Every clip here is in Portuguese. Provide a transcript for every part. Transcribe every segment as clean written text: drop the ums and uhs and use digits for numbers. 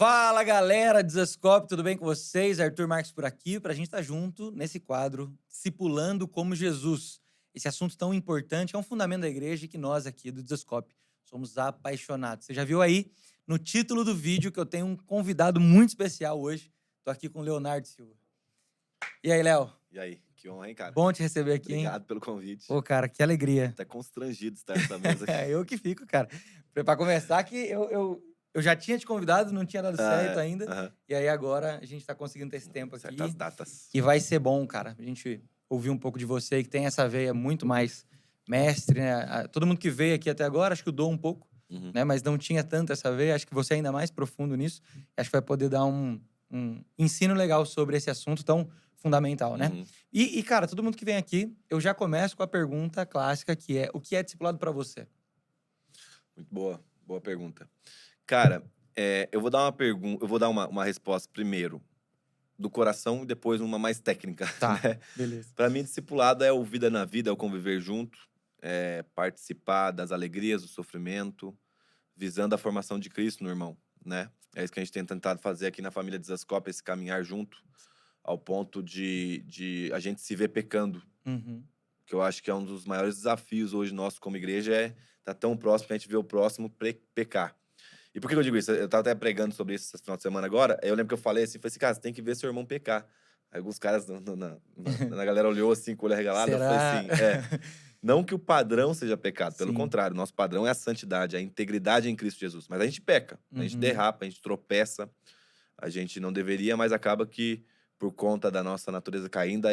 Fala, galera, Desascope, tudo bem com vocês? Arthur Marques por aqui, pra gente estar junto nesse quadro Discipulando como Jesus. Esse assunto tão importante é um fundamento da igreja e que nós aqui do Desascope somos apaixonados. Você já viu aí no título do vídeo que eu tenho um convidado muito especial hoje. Tô aqui com o Leonardo Silva. E aí, Léo? E aí, que honra, hein, cara? Bom te receber aqui, hein? Obrigado pelo convite. Pô, cara, que alegria. Até constrangido de estar nessa mesa aqui. Eu que fico, cara. Pra começar que eu já tinha te convidado, não tinha dado certo Ah, é. ainda. Aham. E aí agora a gente tá conseguindo ter esse tempo Certas aqui. datas. E vai ser bom, cara. A gente ouvir um pouco de você, que tem essa veia muito mais mestre, né? Todo mundo que veio aqui até agora, acho que o Dou um pouco, Uhum. né? Mas não tinha tanto essa veia. Acho que você é ainda mais profundo nisso. Acho que vai poder dar um ensino legal sobre esse assunto tão fundamental, né? Uhum. Cara, todo mundo que vem aqui, eu já começo com a pergunta clássica, que é: o que é discipulado pra você? Muito boa, boa pergunta. Cara, eu vou dar uma resposta primeiro do coração e depois uma mais técnica, Tá, né? beleza. Para mim, discipulado é o vida na vida, é o conviver junto, é participar das alegrias, do sofrimento, visando a formação de Cristo no irmão, né? É isso que a gente tem tentado fazer aqui na família Desascope, esse caminhar junto, ao ponto de a gente se ver pecando. Uhum. Que eu acho que é um dos maiores desafios hoje nosso como igreja, é estar tão próximo que a gente vê o próximo pecar. E por que eu digo isso? Eu estava até pregando sobre isso esse final de semana agora, aí eu lembro que eu falei assim, cara, você tem que ver seu irmão pecar. Aí alguns caras na galera olhou assim, com o olho arregalado, eu falei Será? assim, não que o padrão seja pecado, pelo Sim. contrário, nosso padrão é a santidade, a integridade em Cristo Jesus. Mas a gente peca, a gente Uhum. derrapa, a gente tropeça, a gente não deveria, mas acaba que, por conta da nossa natureza caída,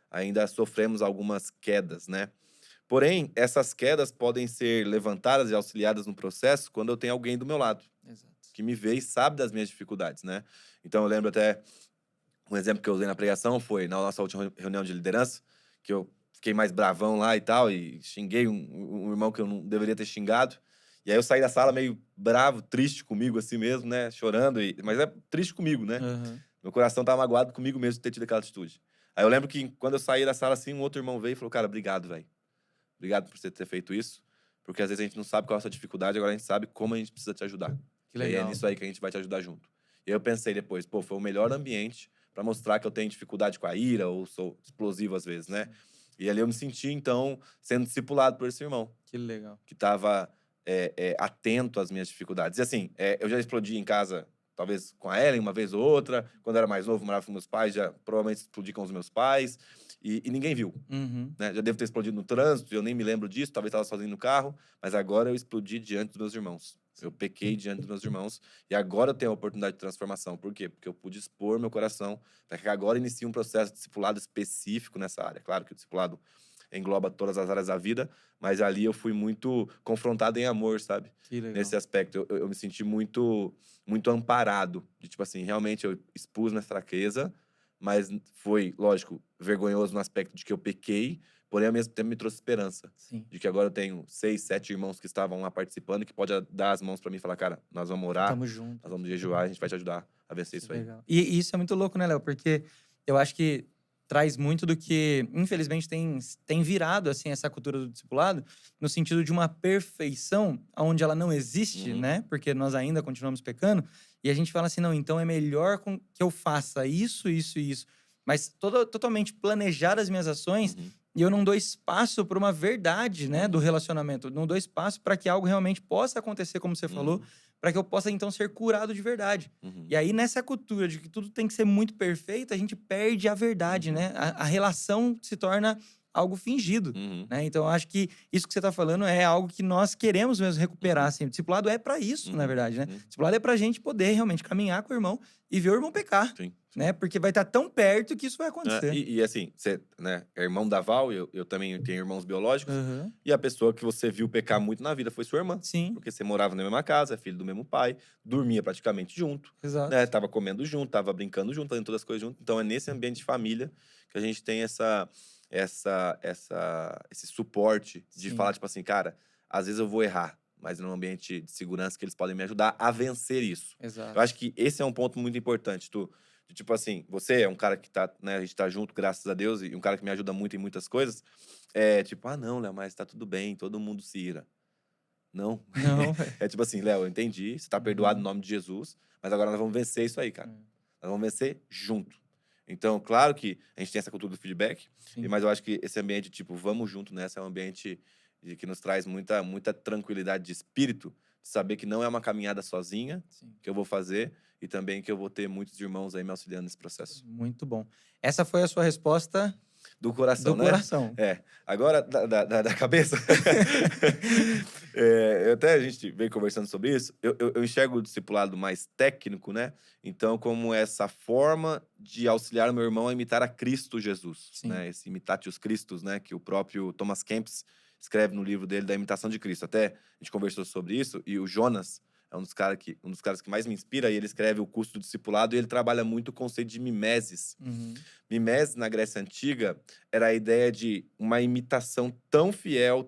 ainda sofremos algumas quedas, né? Porém, essas quedas podem ser levantadas e auxiliadas no processo quando eu tenho alguém do meu lado, Exato. que me vê e sabe das minhas dificuldades, né? Então, eu lembro até, um exemplo que eu usei na pregação foi na nossa última reunião de liderança, que eu fiquei mais bravão lá e tal, e xinguei um irmão que eu não deveria ter xingado. E aí eu saí da sala meio bravo, triste comigo assim mesmo, né? Chorando, mas é triste comigo, né? Aham. Meu coração tava magoado comigo mesmo de ter tido aquela atitude. Aí eu lembro que quando eu saí da sala assim, um outro irmão veio e falou: Cara, obrigado, velho. Obrigado por você ter feito isso. Porque às vezes a gente não sabe qual é a sua dificuldade, agora a gente sabe como a gente precisa te ajudar. Que E aí é legal. nisso aí que a gente vai te ajudar junto. E aí eu pensei depois, pô, foi o melhor ambiente pra mostrar que eu tenho dificuldade com a ira ou sou explosivo às vezes, né? Sim. E ali eu me senti, então, sendo discipulado por esse irmão, Que legal. que estava atento às minhas dificuldades. E assim, eu já explodi em casa, talvez com a Ellen, uma vez ou outra. Quando eu era mais novo, morava com meus pais, já provavelmente explodi com os meus pais. E ninguém viu, Uhum. né? Já devo ter explodido no trânsito, eu nem me lembro disso, talvez estava sozinho no carro. Mas agora eu explodi diante dos meus irmãos. Eu pequei diante dos meus irmãos. E agora eu tenho a oportunidade de transformação. Por quê? Porque eu pude expor meu coração para que agora inicie um processo de discipulado específico nessa área. Claro que o discipulado engloba todas as áreas da vida, mas ali eu fui muito confrontado em amor, sabe? Que legal. Nesse aspecto, eu me senti muito amparado. De, tipo assim, realmente eu expus minha fraqueza, mas foi, lógico, vergonhoso no aspecto de que eu pequei, porém ao mesmo tempo me trouxe esperança. Sim. De que agora eu tenho 6, 7 irmãos que estavam lá participando, que pode dar as mãos pra mim e falar, cara, nós vamos orar, Tamo junto nós vamos aqui. jejuar, a gente vai te ajudar a vencer Que isso aí. legal. E isso é muito louco, né, Léo? Porque eu acho que traz muito do que, infelizmente, tem virado, assim, essa cultura do discipulado, no sentido de uma perfeição onde ela não existe, Uhum, né? Porque nós ainda continuamos pecando. E a gente fala assim, não, então é melhor que eu faça isso, isso e isso. Mas totalmente planejar as minhas ações uhum, e eu não dou espaço para uma verdade, né, do uhum, relacionamento. Não dou espaço para que algo realmente possa acontecer, como você falou, uhum, para que eu possa, então, ser curado de verdade. E uhum, aí, nessa cultura de que tudo tem que ser muito perfeito, a gente perde a verdade, uhum, né? A relação se torna algo fingido, uhum, né? Então, eu acho que isso que você tá falando é algo que nós queremos mesmo recuperar, uhum, assim. O discipulado é para isso, na uhum, verdade, né? uhum. O discipulado é pra gente poder realmente caminhar com o irmão e ver o irmão pecar, Sim, sim. né? Porque vai estar tão perto que isso vai acontecer. Assim, você, né, é irmão da Val, eu também tenho irmãos biológicos, Aham. e a pessoa que você viu pecar muito na vida foi sua irmã. Sim, Porque você morava na mesma casa, é filho do mesmo pai, dormia praticamente junto, né? exato. Tava comendo junto, tava brincando junto, fazendo todas as coisas junto. Então é nesse ambiente de família que a gente tem esse suporte de Sim, falar, tipo assim, cara, às vezes eu vou errar, mas num ambiente de segurança que eles podem me ajudar a vencer isso. Eu exato. acho que esse é um ponto muito importante, de tipo assim, você é um cara que tá, né, a gente tá junto, graças a Deus, e um cara que me ajuda muito em muitas coisas. É tipo, ah, não, Léo, mas tá tudo bem, todo mundo se ira. Não. Não, velho. É tipo assim, Léo, eu entendi, você tá perdoado no Uhum. nome de Jesus, Mas agora nós vamos vencer isso aí, cara. Hum. Nós vamos vencer junto. Então, claro que a gente tem essa cultura do feedback, Sim. mas eu acho que esse ambiente, tipo, vamos junto nessa, é um ambiente que nos traz muita tranquilidade de espírito, de saber que não é uma caminhada sozinha Sim. que eu vou fazer e também que eu vou ter muitos irmãos aí me auxiliando nesse processo. Muito bom. Essa foi a sua resposta Do coração, do né? coração. É. Agora, da cabeça. Até a gente veio conversando sobre isso. Eu enxergo o discipulado mais técnico, né? Então, como essa forma de auxiliar o meu irmão a imitar a Cristo Jesus, Sim. né? Esse Imitatio Christus, né? Que o próprio Thomas Kempis escreve no livro dele da imitação de Cristo. Até a gente conversou sobre isso e o Jonas é um dos caras que mais me inspira, e ele escreve O Custo do Discipulado, e ele trabalha muito o conceito de mimeses. Uhum. Mimeses, na Grécia Antiga, era a ideia de uma imitação tão fiel,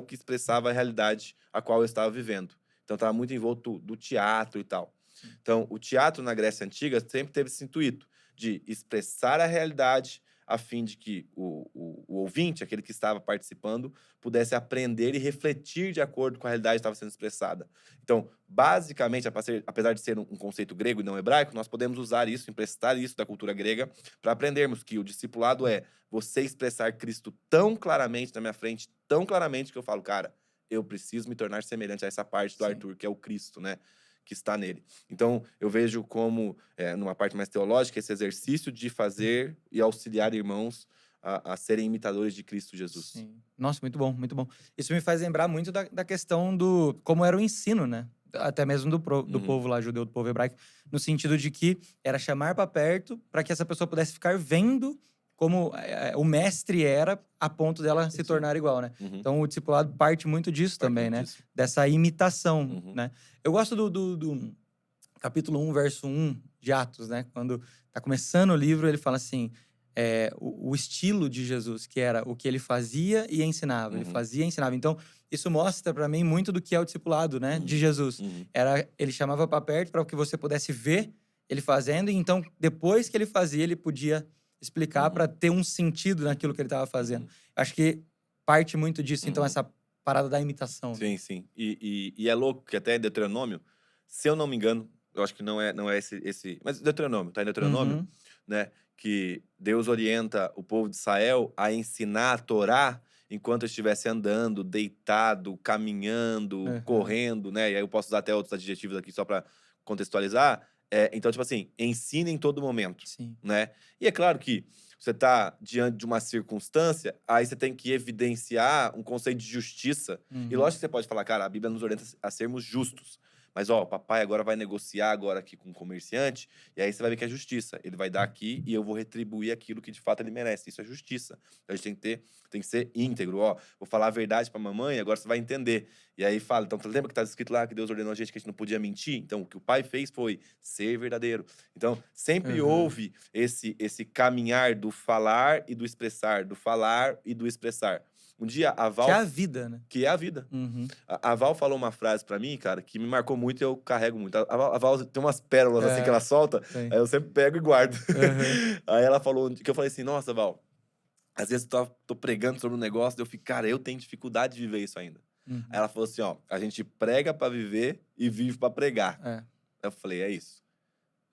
que expressava a realidade a qual eu estava vivendo. Então, estava muito envolto do teatro e tal. Então, o teatro na Grécia Antiga sempre teve esse intuito de expressar a realidade a fim de que o ouvinte, aquele que estava participando, pudesse aprender e refletir de acordo com a realidade que estava sendo expressada. Então, basicamente, apesar de ser um conceito grego e não hebraico, nós podemos usar isso, emprestar isso da cultura grega, para aprendermos que o discipulado é você expressar Cristo tão claramente na minha frente, tão claramente que eu falo, cara, eu preciso me tornar semelhante a essa parte do Sim. Arthur, que é o Cristo, né? Que está nele. Então, eu vejo como, numa parte mais teológica, esse exercício de fazer e auxiliar irmãos a serem imitadores de Cristo Jesus. Sim. Nossa, muito bom, muito bom. Isso me faz lembrar muito da questão do como era o ensino, né? Até mesmo do Uhum. povo lá, judeu, do povo hebraico, no sentido de que era chamar para perto para que essa pessoa pudesse ficar vendo como o mestre era, a ponto dela se Sim. tornar igual, né? Uhum. Então, o discipulado parte muito disso Parte também, muito né? disso. Dessa imitação, Uhum. né? Eu gosto do capítulo 1, verso 1 de Atos, né? Quando tá começando o livro, ele fala assim, o estilo de Jesus, que era o que ele fazia e ensinava. Ele Uhum. fazia e ensinava. Então, isso mostra para mim muito do que é o discipulado, né? De Jesus. Uhum. Ele chamava para perto para que você pudesse ver ele fazendo, e então, depois que ele fazia, ele podia explicar Uhum. para ter um sentido naquilo que ele estava fazendo. Uhum. Acho que parte muito disso, então, Uhum. essa parada da imitação. Sim, sim. E é louco que até em Deuteronômio, se eu não me engano, eu acho que não é esse... Mas Deuteronômio, tá em Deuteronômio, Uhum. né? Que Deus orienta o povo de Israel a ensinar a Torá enquanto estivesse andando, deitado, caminhando, Uhum. correndo, né? E aí eu posso usar até outros adjetivos aqui só para contextualizar. Então, tipo assim, ensina em todo momento, Sim. né? E é claro que você está diante de uma circunstância, aí você tem que evidenciar um conceito de justiça. E Uhum. lógico que você pode falar, cara, a Bíblia nos orienta a sermos justos. Mas, ó, o papai agora vai negociar agora aqui com o comerciante, e aí você vai ver que é justiça. Ele vai dar aqui e eu vou retribuir aquilo que de fato ele merece. Isso é justiça. Então, a gente tem que ser íntegro. Ó, vou falar a verdade pra mamãe, agora você vai entender. E aí fala, então, lembra que tá escrito lá que Deus ordenou a gente que a gente não podia mentir? Então, o que o pai fez foi ser verdadeiro. Então, sempre houve esse caminhar do falar e do expressar, do falar e do expressar. Um dia, a Val... Que é a vida, né? Que é a vida. Uhum. A Val falou uma frase pra mim, cara, que me marcou muito e eu carrego muito. A Val tem umas pérolas assim que ela solta, Sim. aí eu sempre pego e guardo. Uhum. Aí ela falou, que eu falei assim, nossa, Val, às vezes eu tô pregando sobre um negócio e eu fico, cara, eu tenho dificuldade de viver isso ainda. Uhum. Aí ela falou assim, ó, a gente prega pra viver e vive pra pregar. É. Eu falei, é isso.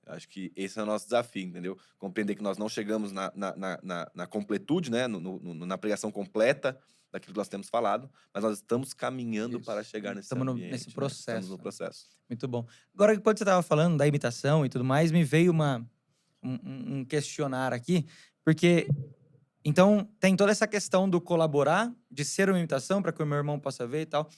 Eu acho que esse é o nosso desafio, entendeu? Compreender que nós não chegamos na completude, né? Na pregação completa daquilo que nós temos falado, mas nós estamos caminhando Isso. para chegar nesse Estamos ambiente, nesse né? processo. Estamos no processo. Muito bom. Agora, quando você estava falando da imitação e tudo mais, me veio um questionário aqui, porque então tem toda essa questão do colaborar, de ser uma imitação para que o meu irmão possa ver e tal.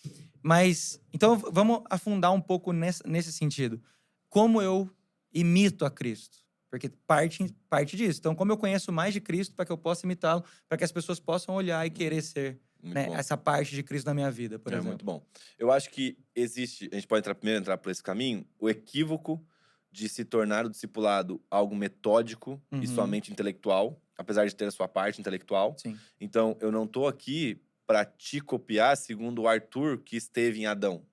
Mas então vamos afundar um pouco nesse sentido. Como eu imito a Cristo? Porque parte disso. Então, como eu conheço mais de Cristo para que eu possa imitá-lo, para que as pessoas possam olhar e querer ser, Muito né, bom. essa parte de Cristo na minha vida, por É exemplo. muito bom. Eu acho que existe, a gente pode primeiro entrar por esse caminho, o equívoco de se tornar o discipulado algo metódico e somente intelectual, apesar de ter a sua parte intelectual. Sim. Então, eu não estou aqui para te copiar segundo o Arthur que esteve em Adão.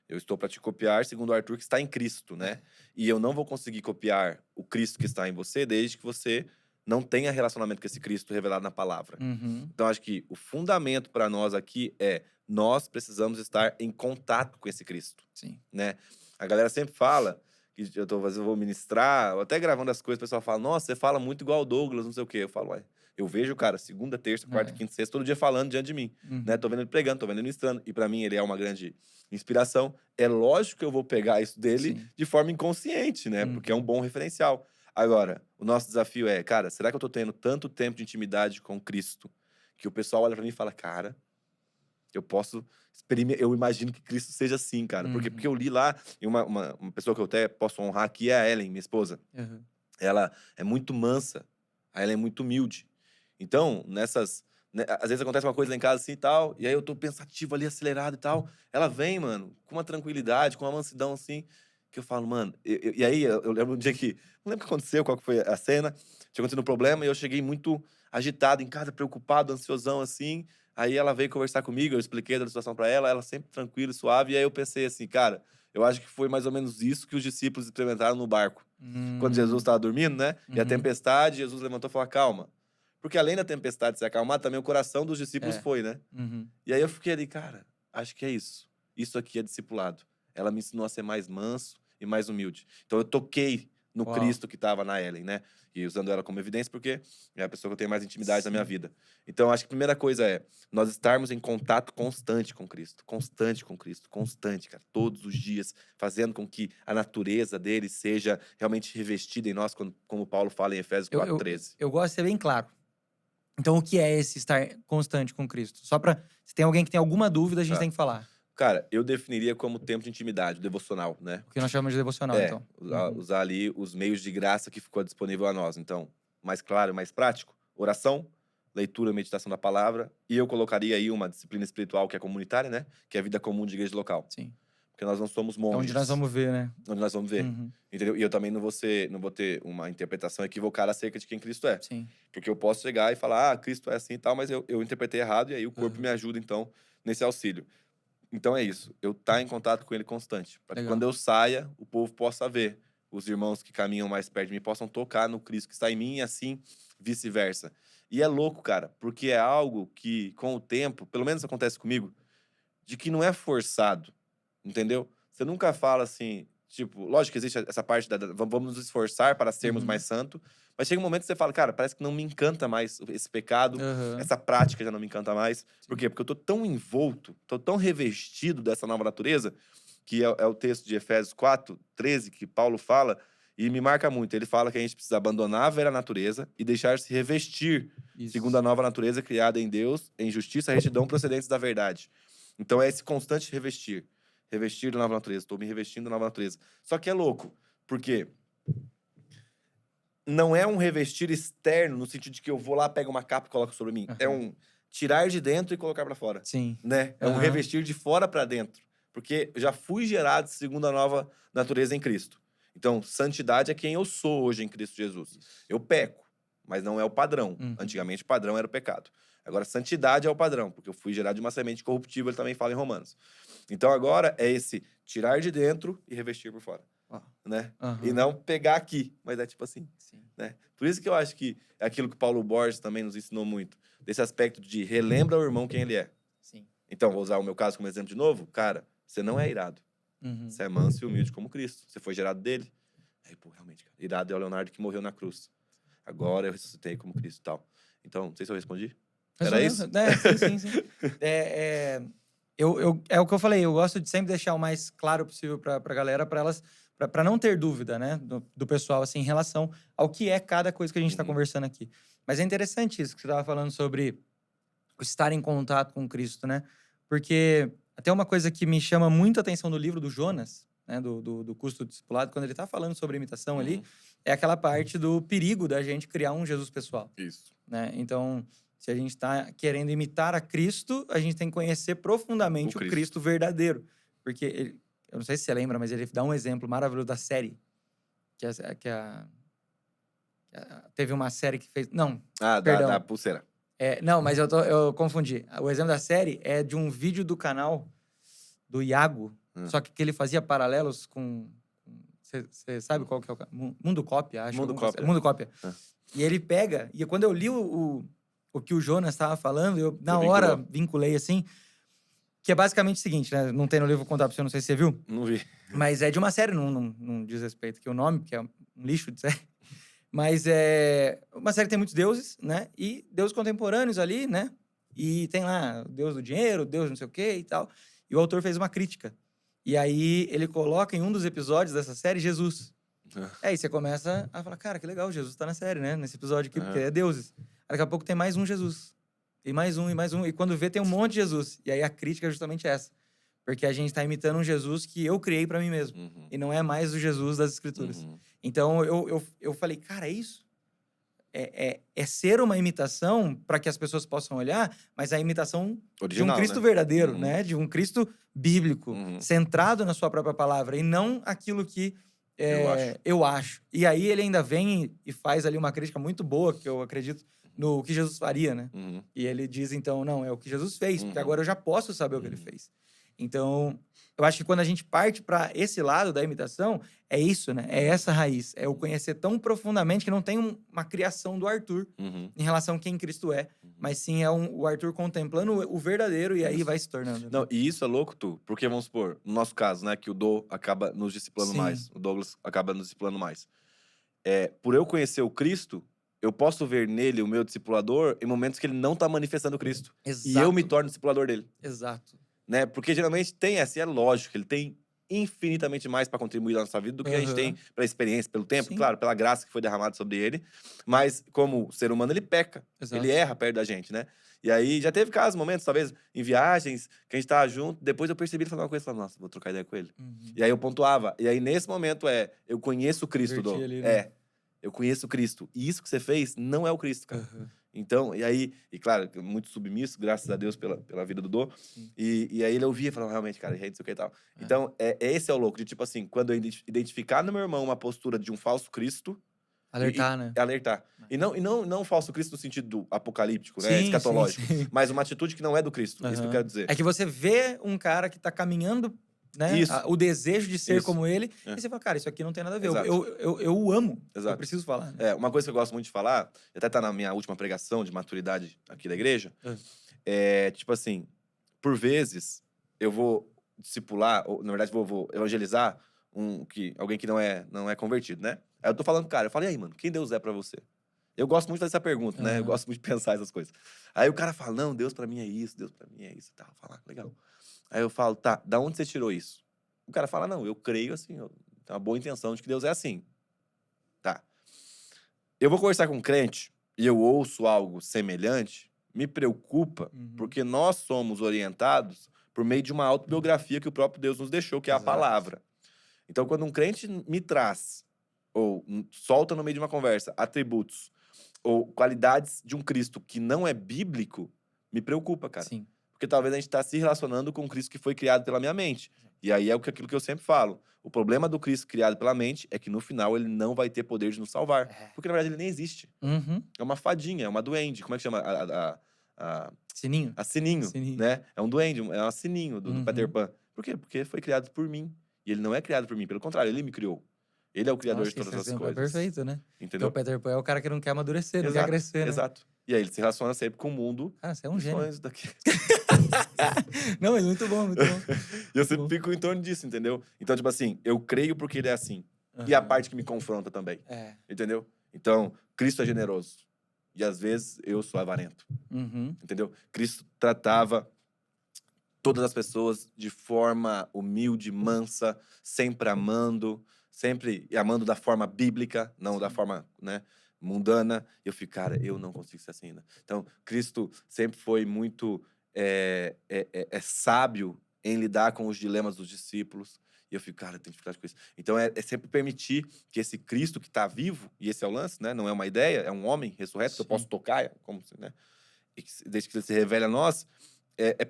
Eu estou para te copiar segundo o Arthur que está em Cristo, né? E eu não vou conseguir copiar o Cristo que está em você desde que você não tenha relacionamento com esse Cristo revelado na palavra. Uhum. Então, acho que o fundamento para nós aqui é nós precisamos estar em contato com esse Cristo, Sim. né? A galera sempre fala que às vezes eu vou ministrar, ou até gravando as coisas, o pessoal fala, nossa, você fala muito igual o Douglas, não sei o quê. Eu falo, ué, eu vejo o cara segunda, terça, quarta, É. quinta, sexta, todo dia falando diante de mim, né? Uhum. Tô vendo ele pregando, tô vendo ele ministrando. E pra mim ele é uma grande inspiração. É lógico que eu vou pegar isso dele Sim. de forma inconsciente, né? Porque é um Uhum. bom referencial. Agora, o nosso desafio é, cara, será que eu tô tendo tanto tempo de intimidade com Cristo que o pessoal olha pra mim e fala, cara, eu posso experimentar. Eu imagino que Cristo seja assim, cara. Porque Uhum. eu li lá, e uma pessoa que eu até posso honrar aqui é a Ellen, minha esposa. Uhum. Ela é muito mansa, a Ellen é muito humilde. Então, nessas. Né, às vezes acontece uma coisa lá em casa assim e tal, e aí eu tô pensativo ali, acelerado e tal. Ela vem, mano, com uma tranquilidade, com uma mansidão assim, que eu falo, mano. E aí eu lembro um dia que. Não lembro o que aconteceu, qual que foi a cena. Tinha acontecido um problema e eu cheguei muito agitado em casa, preocupado, ansiosão assim. Aí ela veio conversar comigo, eu expliquei da situação pra ela, ela sempre tranquila e suave. E aí eu pensei assim, cara, eu acho que foi mais ou menos isso que os discípulos experimentaram no barco. Quando Jesus Hum. estava dormindo, né? E a Uhum. tempestade, Jesus levantou e falou: calma. Porque além da tempestade se acalmar, também o coração dos discípulos É. foi, né? Uhum. E aí eu fiquei ali, cara, acho que é isso. Isso aqui é discipulado. Ela me ensinou a ser mais manso e mais humilde. Então eu toquei no Uau. Cristo que estava na Ellen, né? E usando ela como evidência, porque é a pessoa que eu tenho mais intimidade na minha Sim. vida. Então acho que a primeira coisa é nós estarmos em contato constante com Cristo. Constante com Cristo. Constante, cara. Todos os dias, fazendo com que a natureza dele seja realmente revestida em nós, como Paulo fala em Efésios Eu, eu, 4:13. eu gosto de ser bem claro. Então, o que é esse estar constante com Cristo? Só pra. Se tem alguém que tem alguma dúvida, a gente Tá. tem que falar. Cara, eu definiria como tempo de intimidade, devocional, né? O que nós chamamos de devocional, É, então. usar Uhum. usar ali os meios de graça que ficou disponível a nós. Então, mais claro, mais prático, oração, leitura e meditação da palavra. E eu colocaria aí uma disciplina espiritual que é comunitária, né? Que é a vida comum de igreja local. Sim. Porque nós não somos É onde nós monges, vamos ver, né? onde nós vamos ver. Uhum. Entendeu? E eu também não vou ter uma interpretação equivocada acerca de quem Cristo é. Sim. Porque eu posso chegar e falar, ah, Cristo é assim e tal, mas eu interpretei errado, e aí o corpo me Uhum. ajuda, então, nesse auxílio. Então é isso, eu estar em contato com ele constante, para que quando Legal. eu saia, o povo possa ver, os irmãos que caminham mais perto de mim possam tocar no Cristo que está em mim e assim vice-versa. E é louco, cara, porque é algo que com o tempo, pelo menos acontece comigo, de que não é forçado, entendeu? Você nunca fala assim, tipo, lógico que existe essa parte vamos nos esforçar para sermos Uhum. mais santos, mas chega um momento que você fala, cara, parece que não me encanta mais esse pecado, Aham. essa prática já não me encanta mais. Por Sim. quê? Porque eu tô tão envolto, tô tão revestido dessa nova natureza, que é o texto de Efésios 4:13 que Paulo fala, e me marca muito. Ele fala que a gente precisa abandonar a velha natureza e deixar-se revestir, segundo a Isso. nova natureza criada em Deus, em justiça e retidão procedentes da verdade. Então é esse constante revestir. Revestir da nova natureza. Estou me revestindo da nova natureza. Só que é louco, porque não é um revestir externo, no sentido de que eu vou lá, pego uma capa e coloco sobre mim. É Aham. um tirar de dentro e colocar para fora. Sim. Né? É um Aham. revestir de fora para dentro. Porque eu já fui gerado segundo a nova natureza em Cristo. Então, santidade é quem eu sou hoje em Cristo Jesus. Isso. Eu peco, mas não é o padrão. Uhum. Antigamente, o padrão era o pecado. Agora, santidade é o padrão, porque eu fui gerado de uma semente corruptível, ele também fala em Romanos. Então, agora é esse tirar de dentro e revestir por fora, Uau. né? E Aham. não pegar aqui, mas é tipo assim, Sim. né? Por isso que eu acho que é aquilo que Paulo Borges também nos ensinou muito, desse aspecto de relembra o irmão quem ele é. Sim. Então, vou usar o meu caso como exemplo de novo. Cara, você não é irado. Uhum. Você é manso e humilde como Cristo. Você foi gerado dele. Aí, pô, realmente, cara. Irado é o Leonardo que morreu na cruz. Agora eu ressuscitei como Cristo e tal. Então, não sei se eu respondi. Era Respondeu? isso? É, sim, sim, sim. É o que eu falei, eu gosto de sempre deixar o mais claro possível pra galera, pra não ter dúvida, né, do pessoal, assim, em relação ao que é cada coisa que a gente tá Uhum. conversando aqui. Mas é interessante isso que você tava falando sobre o estar em contato com Cristo, né? Porque até uma coisa que me chama muito a atenção do livro do Jonas, né, do Custo do Discipulado, quando ele tá falando sobre imitação ali, Uhum. é aquela parte do perigo da gente criar um Jesus pessoal, Isso. né? Então, se a gente está querendo imitar a Cristo, a gente tem que conhecer profundamente O o Cristo. Cristo verdadeiro. Porque eu não sei se você lembra, mas ele dá um exemplo maravilhoso da série. Teve uma série que fez. Não, Ah, da perdão. pulseira. Não, mas eu confundi. O exemplo da série é de um vídeo do canal do Iago, Hum. só que ele fazia paralelos com. Você sabe qual que é o. Mundo Cópia, acho. Mundo Cópia. Mundo Cópia. Ah. E ele pega. E quando eu li o que o Jonas estava falando, eu na Você hora vinculou. vinculei assim. Que é basicamente o seguinte, né? Não tem no livro, vou contar pra você, não sei se você viu. Não vi. Mas é de uma série, não diz respeito aqui o nome, porque é um lixo de série. Mas é uma série que tem muitos deuses, né? E deuses contemporâneos ali, né? E tem lá o deus do dinheiro, o deus não sei o quê e tal. E o autor fez uma crítica. E aí ele coloca em um dos episódios dessa série Jesus. Aí você começa a falar, cara, que legal, Jesus tá na série, né? Nesse episódio aqui, porque é deuses. Aí daqui a pouco tem mais um Jesus. E mais um, e mais um. E quando vê, tem um monte de Jesus. E aí a crítica é justamente essa. Porque a gente tá imitando um Jesus que eu criei pra mim mesmo. Uhum. E não é mais o Jesus das Escrituras. Uhum. Então eu falei, cara, é isso? É ser uma imitação para que as pessoas possam olhar, mas a imitação de um Original, Cristo né? verdadeiro, Uhum. né? De um Cristo bíblico, Uhum. centrado na sua própria palavra, e não aquilo que Eu eu acho. E aí ele ainda vem e faz ali uma crítica muito boa, que eu acredito, no que Jesus faria, né? Uhum. E ele diz, então, não, é o que Jesus fez, porque Uhum. agora eu já posso saber o que ele Uhum. fez. Então, eu acho que quando a gente parte para esse lado da imitação, é isso, né? É essa raiz. É o conhecer tão profundamente que não tem uma criação do Arthur Uhum. em relação a quem Cristo é, mas sim é o Arthur contemplando o verdadeiro e aí Isso. vai se tornando. né? Não, e isso é louco, Tu, porque vamos supor, no nosso caso, né, que o Do acaba nos discipulando Sim. mais, o Douglas acaba nos discipulando mais. Por eu conhecer o Cristo, eu posso ver nele o meu discipulador em momentos que ele não tá manifestando o Cristo. Exato. E eu me torno discipulador dele, Exato. né? Porque geralmente tem essa, e é lógico, ele tem infinitamente mais para contribuir na nossa vida do que a gente tem pela experiência, pelo tempo, Sim. claro, pela graça que foi derramada sobre ele. Mas como ser humano, ele peca. Exato. Ele erra perto da gente, né? E aí já teve casos, momentos, talvez, em viagens, que a gente tava junto, depois eu percebi ele falando uma coisa, falando, nossa, vou trocar ideia com ele. Uhum. E aí eu pontuava. E aí nesse momento eu conheço o Cristo, Inverti Dom. ali, né? Eu conheço o Cristo. E isso que você fez não é o Cristo, cara. Uhum. Então, e aí, e claro, muito submisso, graças a Deus pela vida do Dô. Sim. E aí ele ouvia e falava, realmente, cara, errei, não sei o que e tal. Então, esse é o louco, de tipo assim, quando eu identificar no meu irmão uma postura de um falso Cristo, Alertar, né? alertar. E não um falso Cristo no sentido apocalíptico, né? Sim, Escatológico. sim. Mas uma atitude que não é do Cristo. Isso que eu Aham. quero dizer. É que você vê um cara que tá caminhando, né? Isso. O desejo de ser Isso. como ele, É. e você fala, cara, isso aqui não tem nada a ver. Exato. Eu o amo. Exato. Eu preciso falar. Né? Uma coisa que eu gosto muito de falar, até tá na minha última pregação de maturidade aqui da igreja, tipo assim, por vezes eu vou discipular, ou na verdade vou evangelizar alguém que não é convertido, né? Aí eu tô falando, cara, eu falei, e aí, mano, quem Deus é pra você? Eu gosto muito de fazer essa pergunta, né? Eu gosto muito de pensar essas coisas. Aí o cara fala, não, Deus pra mim é isso, Deus pra mim é isso, tá? Falar, legal. Aí eu falo, tá, da onde você tirou isso? O cara fala, não, eu creio assim, eu tenho uma boa intenção de que Deus é assim. Tá. Eu vou conversar com um crente e eu ouço algo semelhante, me preocupa, porque nós somos orientados por meio de uma autobiografia que o próprio Deus nos deixou, que é a Exato. palavra. Então, quando um crente me traz, ou solta no meio de uma conversa, atributos ou qualidades de um Cristo que não é bíblico, me preocupa, cara. Sim. Porque talvez a gente está se relacionando com um Cristo que foi criado pela minha mente. E aí é aquilo que eu sempre falo. O problema do Cristo criado pela mente é que no final ele não vai ter poder de nos salvar. Porque na verdade ele nem existe. Uhum. É uma fadinha, é uma duende. Como é que chama? Sininho. A Sininho, né? É um duende, é um Sininho do Peter Pan. Por quê? Porque foi criado por mim. E ele não é criado por mim, pelo contrário, ele me criou. Ele é o criador Nossa, de todas esse as exemplo coisas. É perfeito, né? Porque Entendeu? o Peter Pan é o cara que não quer amadurecer, não quer crescer, né? Exato. E aí ele se relaciona sempre com o mundo. Cara, você é um dos gênio. sonhos daqui. Não, mas muito bom, muito bom. E eu sempre fico em torno disso, entendeu? Então, tipo assim, eu creio porque ele é assim. E a parte que me confronta também. Entendeu? Então, Cristo é generoso. E às vezes eu sou avarento. Entendeu? Cristo tratava todas as pessoas de forma humilde, mansa, sempre amando da forma bíblica, não da forma, né, mundana. E eu fico, cara, eu não consigo ser assim ainda. Então, Cristo sempre foi muito sábio em lidar com os dilemas dos discípulos. E eu fico, cara, eu tenho dificuldade com isso. Então, é sempre permitir que esse Cristo que está vivo, e esse é o lance, né? Não é uma ideia, é um homem ressurreto que eu posso tocar, como, né? E desde que ele se revele a nós,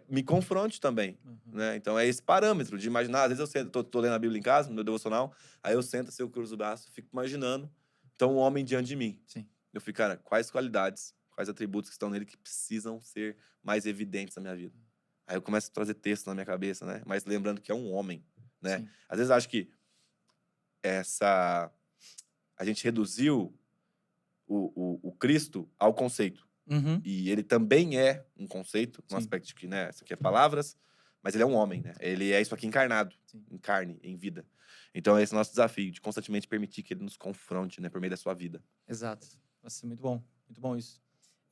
me confronte também, né? Então, é esse parâmetro de imaginar. Às vezes eu tô lendo a Bíblia em casa, no meu devocional, aí eu sento assim, eu cruzo o braço, fico imaginando, então, um homem diante de mim. Sim. Eu fico, cara, quais qualidades, quais atributos que estão nele que precisam ser mais evidentes na minha vida? Aí eu começo a trazer texto na minha cabeça, né? Mas lembrando que é um homem, né? Sim. Às vezes eu acho que a gente reduziu o Cristo ao conceito. E ele também é um conceito, no aspecto de que, né, isso aqui é palavras, mas ele é um homem, né? Ele é isso aqui encarnado, Sim. em carne, em vida. Então esse é o nosso desafio, de constantemente permitir que ele nos confronte, né, por meio da sua vida. Exato. Nossa, muito bom isso.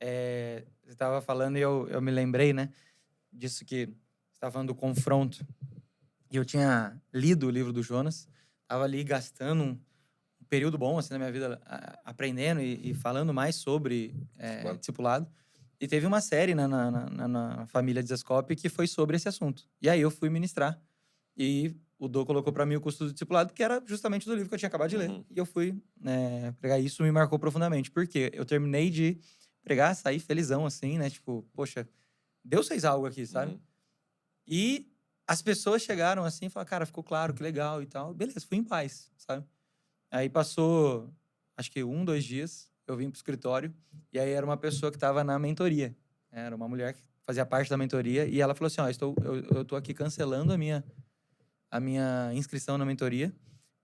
Você estava falando e eu me lembrei, né, disso que você estava falando do confronto. E eu tinha lido o livro do Jonas, estava ali gastando um período bom assim na minha vida aprendendo e falando mais sobre Discipulado. discipulado. E teve uma série na família Desascope que foi sobre esse assunto. E aí eu fui ministrar. E o Dô colocou para mim o custo do discipulado, que era justamente do livro que eu tinha acabado de ler. Uhum. E eu fui pregar isso, me marcou profundamente. Porque eu terminei de pregar, saí felizão, assim, né? Tipo, poxa, Deus fez algo aqui, sabe? Uhum. E as pessoas chegaram assim e falaram, cara, ficou claro, que legal e tal. Beleza, fui em paz, sabe? Aí passou, acho que 2 dias, eu vim pro escritório. E aí era uma pessoa que estava na mentoria. Era uma mulher que fazia parte da mentoria. E ela falou assim, ó, eu tô aqui cancelando a minha inscrição na mentoria,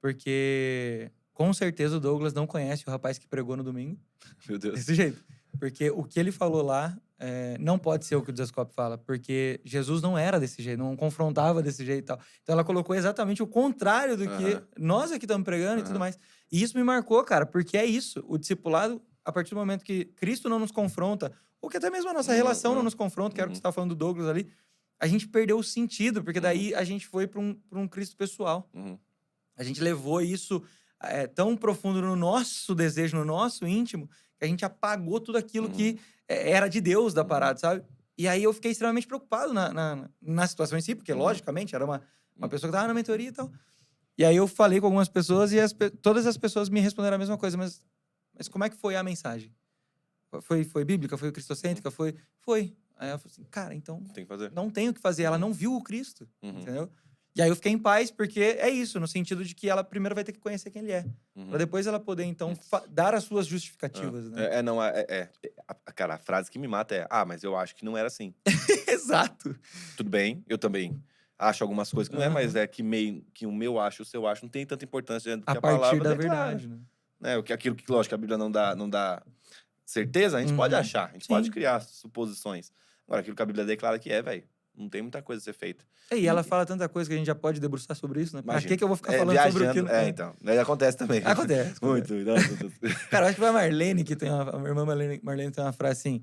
porque com certeza o Douglas não conhece o rapaz que pregou no domingo. Meu Deus. Desse jeito. Porque o que ele falou lá não pode ser o que o Desascope fala, porque Jesus não era desse jeito, não confrontava desse jeito e tal. Então ela colocou exatamente o contrário do que Aham. nós aqui estamos pregando e tudo Aham. mais. E isso me marcou, cara, porque é isso. O discipulado, a partir do momento que Cristo não nos confronta, ou que até mesmo a nossa relação não nos confronta, que era o que você estava falando do Douglas ali, a gente perdeu o sentido, porque daí a gente foi para um Cristo pessoal. Uhum. A gente levou isso tão profundo no nosso desejo, no nosso íntimo, que a gente apagou tudo aquilo que era de Deus da parada, sabe? E aí eu fiquei extremamente preocupado na situação em si, porque, logicamente, era uma pessoa que estava na mentoria e tal. E aí eu falei com algumas pessoas e todas as pessoas me responderam a mesma coisa, mas como é que foi a mensagem? Foi bíblica? Foi cristocêntrica? Foi? Foi. Aí ela falou assim, cara, então Tem que fazer. não tem o que fazer. Ela não viu o Cristo, Uhum. entendeu? E aí eu fiquei em paz, porque é isso, no sentido de que ela primeiro vai ter que conhecer quem ele é. Pra depois ela poder, então, dar as suas justificativas, né? Não, cara, a frase que me mata é, mas eu acho que não era assim. Exato. Tudo bem, eu também acho algumas coisas que não é, mas Aham. é que o meu acho, o seu acho, não tem tanta importância diante do que A a partir palavra da declara. verdade, né? Né? Aquilo que, lógico, a Bíblia não dá certeza, a gente pode Uhum. achar, a gente Sim. pode criar suposições. Agora, aquilo que a Bíblia declara que velho, não tem muita coisa a ser feita. E ela fala tanta coisa que a gente já pode debruçar sobre isso, né? Pra Imagina. que eu vou ficar falando sobre o que... Viajando, então. Mas acontece também. Acontece. Muito. Nossa, Deus. Cara, eu acho que foi a Marlene que tem a minha irmã Marlene tem uma frase assim,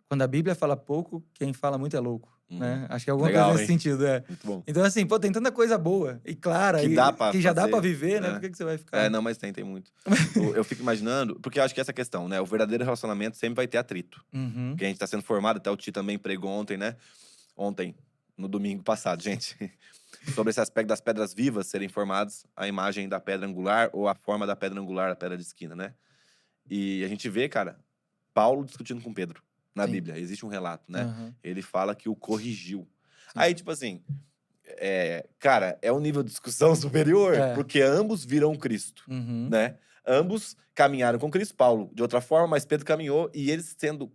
quando a Bíblia fala pouco, quem fala muito é louco, né? Acho que é alguma Legal, coisa nesse hein? sentido, Muito bom. Então, assim, pô, tem tanta coisa boa e clara Que e dá pra que já dá pra fazer, viver, né? né? Por que você vai ficar... Não, mas tem muito. Eu fico imaginando, porque eu acho que essa questão, né? O verdadeiro relacionamento sempre vai ter atrito. Uhum. Porque a gente tá sendo formado, até o Ti também pregou ontem, né? Ontem, no domingo passado, gente. Sobre esse aspecto das pedras vivas serem formadas a imagem da pedra angular ou a forma da pedra angular, a pedra de esquina, né? E a gente vê, cara, Paulo discutindo com Pedro na Sim. Bíblia. Existe um relato, né? Aham. Ele fala que o corrigiu. Sim. Aí, tipo assim, cara, é um nível de discussão superior, porque ambos viram Cristo, Uhum. né? Ambos caminharam com Cristo, Paulo de outra forma, mas Pedro caminhou e eles sendo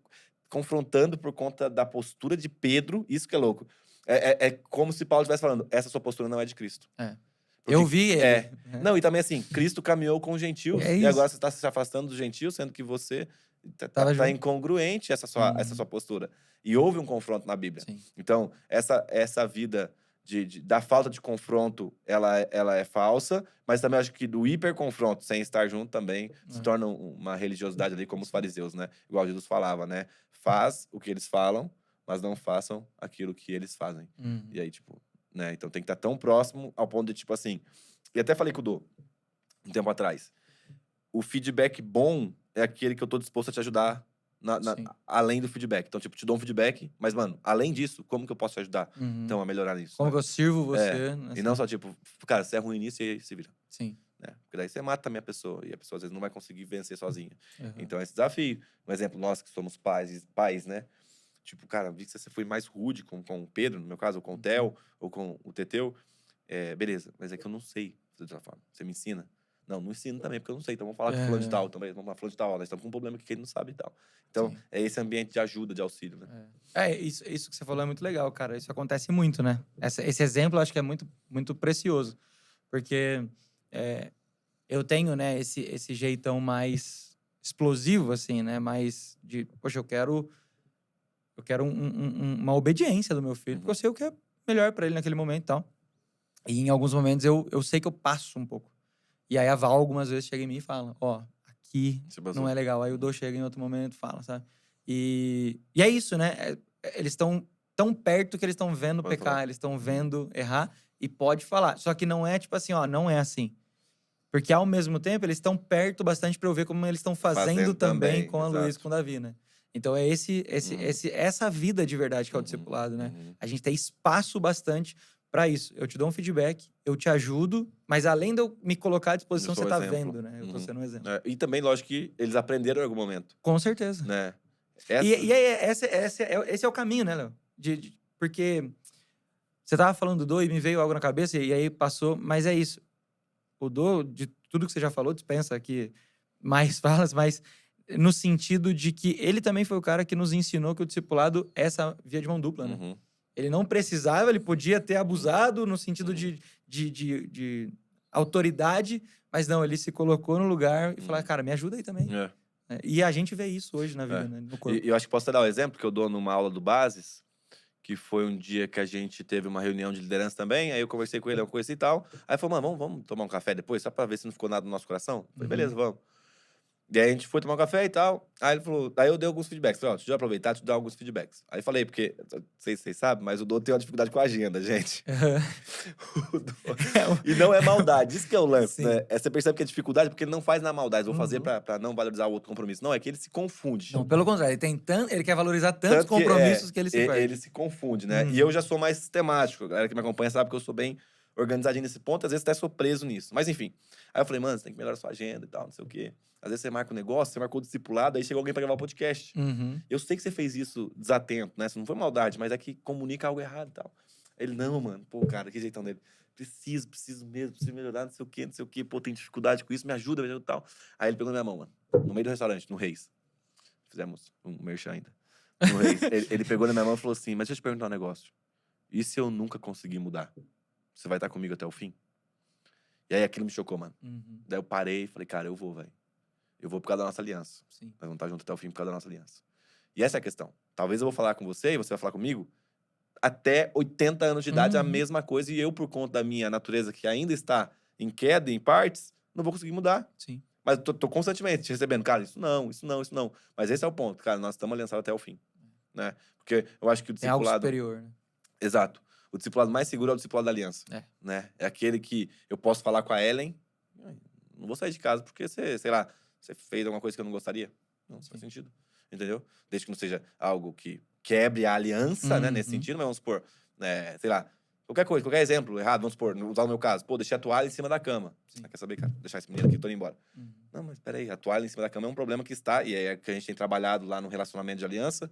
confrontando por conta da postura de Pedro, isso que é louco. É como se Paulo estivesse falando, essa sua postura não é de Cristo. Porque, Eu vi ele. Não, e também assim, Cristo caminhou com os gentios, É e agora isso. você está se afastando dos gentios, sendo que você Tava tá junto. incongruente essa sua postura. E houve um confronto na Bíblia. Sim. Então, essa vida da falta de confronto, ela é falsa, mas também acho que do hiperconfronto, sem estar junto também, se torna uma religiosidade ali, como os fariseus, né? Igual Jesus falava, né? Faz o que eles falam, mas não façam aquilo que eles fazem. Uhum. E aí, tipo, né? Então tem que estar tão próximo ao ponto de, tipo assim... E até falei com o Dô, um tempo atrás. O feedback bom é aquele que eu tô disposto a te ajudar além do feedback. Então, tipo, te dou um feedback, mas, mano, além disso, como que eu posso te ajudar, então, a melhorar nisso? Como né? que eu sirvo você? E não só, tipo, cara, você é ruim nisso e aí se vira. Sim. Né? Porque daí você mata também a pessoa, e a pessoa, às vezes, não vai conseguir vencer sozinha. Uhum. Então, esse desafio. Um exemplo, nós que somos pais, né? Tipo, cara, vi que você foi mais rude com o Pedro, no meu caso, ou com o Theo, ou com o Teteu. Beleza, mas é que eu não sei fazer dessa forma. Você me ensina? Não ensino também, porque eu não sei. Então vamos falar com fulano de tal também. Vamos falar com fulano de tal. Nós estamos com um problema que ele não sabe e tal. Então, Sim. é esse ambiente de ajuda, de auxílio, né? Isso que você falou é muito legal, cara. Isso acontece muito, né? Esse exemplo eu acho que é muito, muito precioso. Porque eu tenho, né, esse jeitão mais explosivo, assim, né? Mais de, poxa, eu quero Eu quero uma obediência do meu filho, porque eu sei o que é melhor pra ele naquele momento e tal. E em alguns momentos eu sei que eu passo um pouco. E aí a Val algumas vezes chega em mim e fala, ó, aqui Você basou. não é legal. Aí o Dô chega em outro momento e fala, sabe? E é isso, né? Eles estão tão perto que eles estão vendo Pode pecar, falar. eles estão vendo errar e pode falar. Só que não é tipo assim, ó, não é assim. Porque ao mesmo tempo eles estão perto bastante pra eu ver como eles estão fazendo também com a Luísa e exato. com o Davi, né? Então é essa vida de verdade que é o Uhum, discipulado, né? uhum. A gente tem espaço bastante pra isso. Eu te dou um feedback, eu te ajudo, mas além de eu me colocar à Eu disposição, sou você o tá exemplo. vendo, né? Eu tô Uhum. sendo um exemplo. E também, lógico que eles aprenderam em algum momento, Com certeza. né? Esse é o caminho, né, Léo? Porque você tava falando do Dô e me veio algo na cabeça e aí passou, mas é isso. O Dô, de tudo que você já falou, dispensa aqui mais falas, mas no sentido de que ele também foi o cara que nos ensinou que o discipulado é essa via de mão dupla, né? Uhum. Ele não precisava, ele podia ter abusado no sentido Uhum. de autoridade, mas não, ele se colocou no lugar e falou, cara, me ajuda aí também. É. E a gente vê isso hoje na vida, É. né? No corpo. E eu acho que posso dar um exemplo que eu dou numa aula do Bases, que foi um dia que a gente teve uma reunião de liderança também, aí eu conversei com ele, uma coisa e tal. Aí ele falou, mano, vamos tomar um café depois, só pra ver se não ficou nada no nosso coração? Eu falei, beleza, vamos. E aí a gente foi tomar um café e tal. Aí ele falou, aí eu dei alguns feedbacks. Falei, ó, deixa eu aproveitar e te dar alguns feedbacks. Aí falei, porque, não sei se vocês sabem, mas o Dô tem uma dificuldade com a agenda, gente. O Dô- E não é maldade, isso que é o lance, Sim. né? Você percebe que é dificuldade porque ele não faz na maldade. Vou fazer Uhum. pra não valorizar o outro compromisso. Não, é que ele se confunde. Não, pelo contrário, ele quer valorizar tantos Tanto que, compromissos que ele se perde. ele se confunde, né? E eu já sou mais sistemático. A galera que me acompanha sabe que eu sou bem organizadinho nesse ponto. Às vezes até sou preso nisso. Mas enfim. Aí eu falei, mano, você tem que melhorar a sua agenda e tal, não sei o quê. Às vezes você marca um negócio, você marcou o discipulado, aí chegou alguém pra gravar o podcast. Uhum. Eu sei que você fez isso desatento, né? Isso não foi maldade, mas é que comunica algo errado e tal. Ele, não, mano. Pô, cara, que jeitão dele. Preciso mesmo, preciso melhorar, não sei o quê. Pô, tem dificuldade com isso, me ajuda e tal. Aí ele pegou na minha mão, mano. No meio do restaurante, no Reis. Fizemos um merchan ainda. No Reis. Ele pegou na minha mão e falou assim, mas deixa eu te perguntar um negócio. E se eu nunca conseguir mudar? Você vai estar comigo até o fim? E aí aquilo me chocou, mano. Uhum. Daí eu parei e falei, cara, eu vou, velho. Eu vou por causa da nossa aliança. Sim. Nós vamos estar juntos até o fim por causa da nossa aliança. E essa é a questão. Talvez eu vou falar com você e você vai falar comigo até 80 anos de idade, a Uhum. mesma coisa. E eu, por conta da minha natureza, que ainda está em queda, em partes, não vou conseguir mudar. Sim. Mas eu tô constantemente te recebendo, cara, isso não. Mas esse é o ponto, cara, nós estamos aliançados até o fim, né? Porque eu acho que o É algo discipulado... superior, né? Exato. O discipulado mais seguro é o discipulado da aliança, É. né? É aquele que eu posso falar com a Ellen, não vou sair de casa porque você, sei lá, você fez alguma coisa que eu não gostaria. Não faz sentido, entendeu? Desde que não seja algo que quebre a aliança, né, nesse Uhum. sentido, mas vamos supor, né, sei lá, qualquer coisa, qualquer exemplo errado, vamos supor, usar o meu caso, pô, deixei a toalha em cima da cama. Sim. Ah, quer saber, cara? Deixar esse menino aqui, tô indo embora. Uhum. Não, mas peraí, a toalha em cima da cama é um problema que está, e é que a gente tem trabalhado lá no relacionamento de aliança,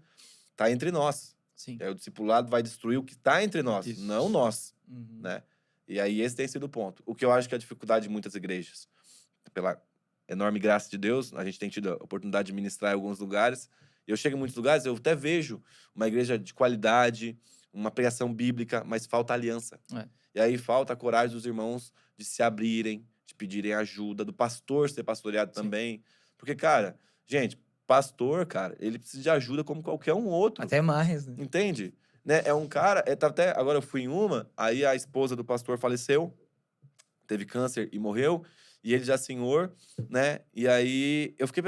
tá entre nós. Sim. E aí o discipulado vai destruir o que tá entre nós, Isso. não nós, Uhum. né? E aí esse tem sido o ponto. O que eu acho que é a dificuldade de muitas igrejas, pela enorme graça de Deus, a gente tem tido a oportunidade de ministrar em alguns lugares. Eu chego em muitos lugares, eu até vejo uma igreja de qualidade, uma pregação bíblica, mas falta aliança. É. E aí falta a coragem dos irmãos de se abrirem, de pedirem ajuda, do pastor ser pastoreado Sim. também. Porque, cara, gente, pastor, cara, ele precisa de ajuda como qualquer um outro. Até mais, né? Entende? Né? É um cara, tá até agora eu fui em uma, aí a esposa do pastor faleceu, teve câncer e morreu, e ele já senhor, né? E aí eu fiquei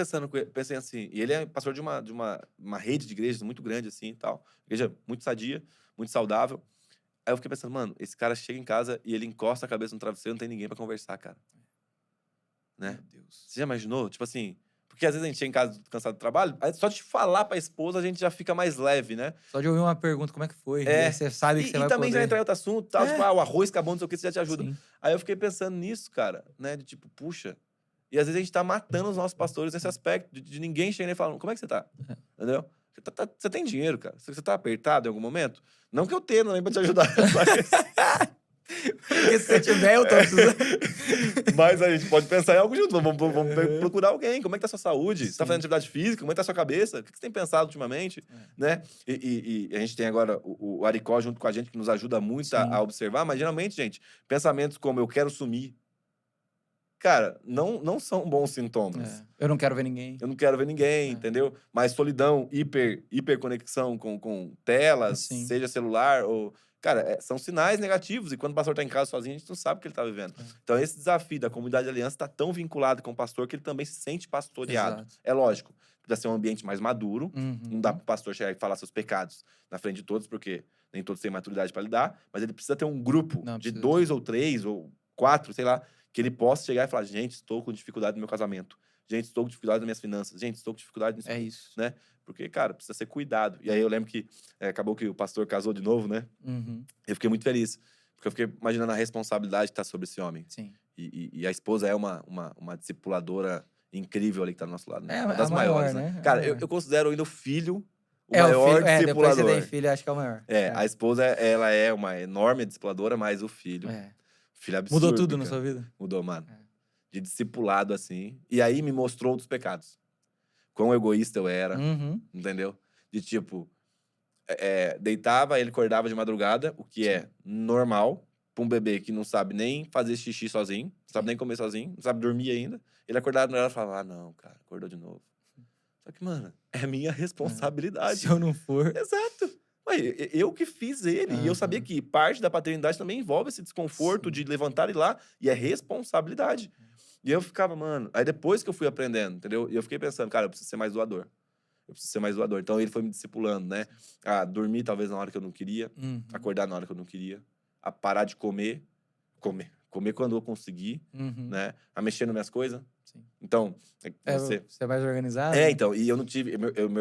pensei assim, e ele é pastor de uma rede de igrejas muito grande assim e tal, igreja muito sadia, muito saudável. Aí eu fiquei pensando, mano, esse cara chega em casa e ele encosta a cabeça no travesseiro, não tem ninguém pra conversar, cara. Né? Meu Deus. Você já imaginou? Tipo assim, porque às vezes a gente chega em casa cansado do trabalho, aí só de falar pra esposa a gente já fica mais leve, né? Só de ouvir uma pergunta, como é que foi? E É. aí você sabe que você E vai também já poder... entrar em outro assunto, tal, É. tipo, o arroz acabou, não sei o que, isso já te ajuda. Sim. Aí eu fiquei pensando nisso, cara, né? De tipo, puxa. E às vezes a gente tá matando os nossos pastores nesse aspecto, de ninguém chegar e falar, como é que você tá? Entendeu? Você tem dinheiro, cara. Você tá apertado em algum momento? Não que eu tenha, não é pra te ajudar. Porque se você tiver, eu tô precisando. Mas a gente pode pensar em algo junto. Vamos procurar alguém. Como é que tá a sua saúde? Você tá Sim. fazendo atividade física? Como é que tá a sua cabeça? O que você tem pensado ultimamente? Né? E a gente tem agora o Aricó junto com a gente, que nos ajuda muito Sim. a observar. Mas geralmente, gente, pensamentos como eu quero sumir. cara, não são bons sintomas. É. Eu não quero ver ninguém. Eu não quero ver ninguém, É. entendeu? Mas solidão, hiperconexão com telas, Sim. seja celular ou... Cara, são sinais negativos. E quando o pastor tá em casa sozinho, a gente não sabe o que ele tá vivendo. É. Então, esse desafio da comunidade de aliança tá tão vinculado com o pastor que ele também se sente pastoreado. Exato. É lógico, precisa ser um ambiente mais maduro. Uhum. Não dá pro pastor chegar e falar seus pecados na frente de todos, porque nem todos têm maturidade para lidar. Mas ele precisa ter um grupo Não, de precisa. 2 ou 3 ou 4, sei lá, que ele possa chegar e falar: gente, estou com dificuldade no meu casamento. Gente, estou com dificuldade nas minhas finanças. Gente, estou com dificuldade nisso. É isso. Né? Porque, cara, precisa ser cuidado. E aí eu lembro que acabou que o pastor casou de novo, né? Uhum. Eu fiquei muito feliz. Porque eu fiquei imaginando a responsabilidade que tá sobre esse homem. Sim. E a esposa é uma discipuladora incrível ali que tá do nosso lado. Né? É Uma das a maior, maiores, né? né? A Cara, maior. eu considero ainda o filho o É, o maior filho, depois você discipulador. tem filho, acho que é o maior. A esposa, ela é uma enorme discipuladora, mas o filho... É. Filho absurdo. Mudou tudo na cara. sua vida? Mudou, mano. É. De discipulado, assim. E aí me mostrou outros pecados. Quão egoísta eu era, Uhum. entendeu? De tipo, deitava, ele acordava de madrugada, o que é normal pra um bebê que não sabe nem fazer xixi sozinho, não sabe nem comer sozinho, não sabe dormir ainda. Ele acordava e falava: ah, não, cara, acordou de novo. Só que, mano, é minha responsabilidade. Se eu não for... Exato. Ué, eu que fiz ele. E eu sabia que parte da paternidade também envolve esse desconforto de levantar e ir lá. E é responsabilidade. E eu ficava, mano... Aí depois que eu fui aprendendo, entendeu? E eu fiquei pensando, cara, eu preciso ser mais doador. Eu preciso ser mais doador. Então ele foi me discipulando, né? A dormir talvez na hora que eu não queria. Uhum. Acordar na hora que eu não queria. A parar de comer. Comer quando eu conseguir, Uhum. né? A mexer nas minhas coisas. Sim. Então, Você é mais organizado? então, e eu não tive... Eu com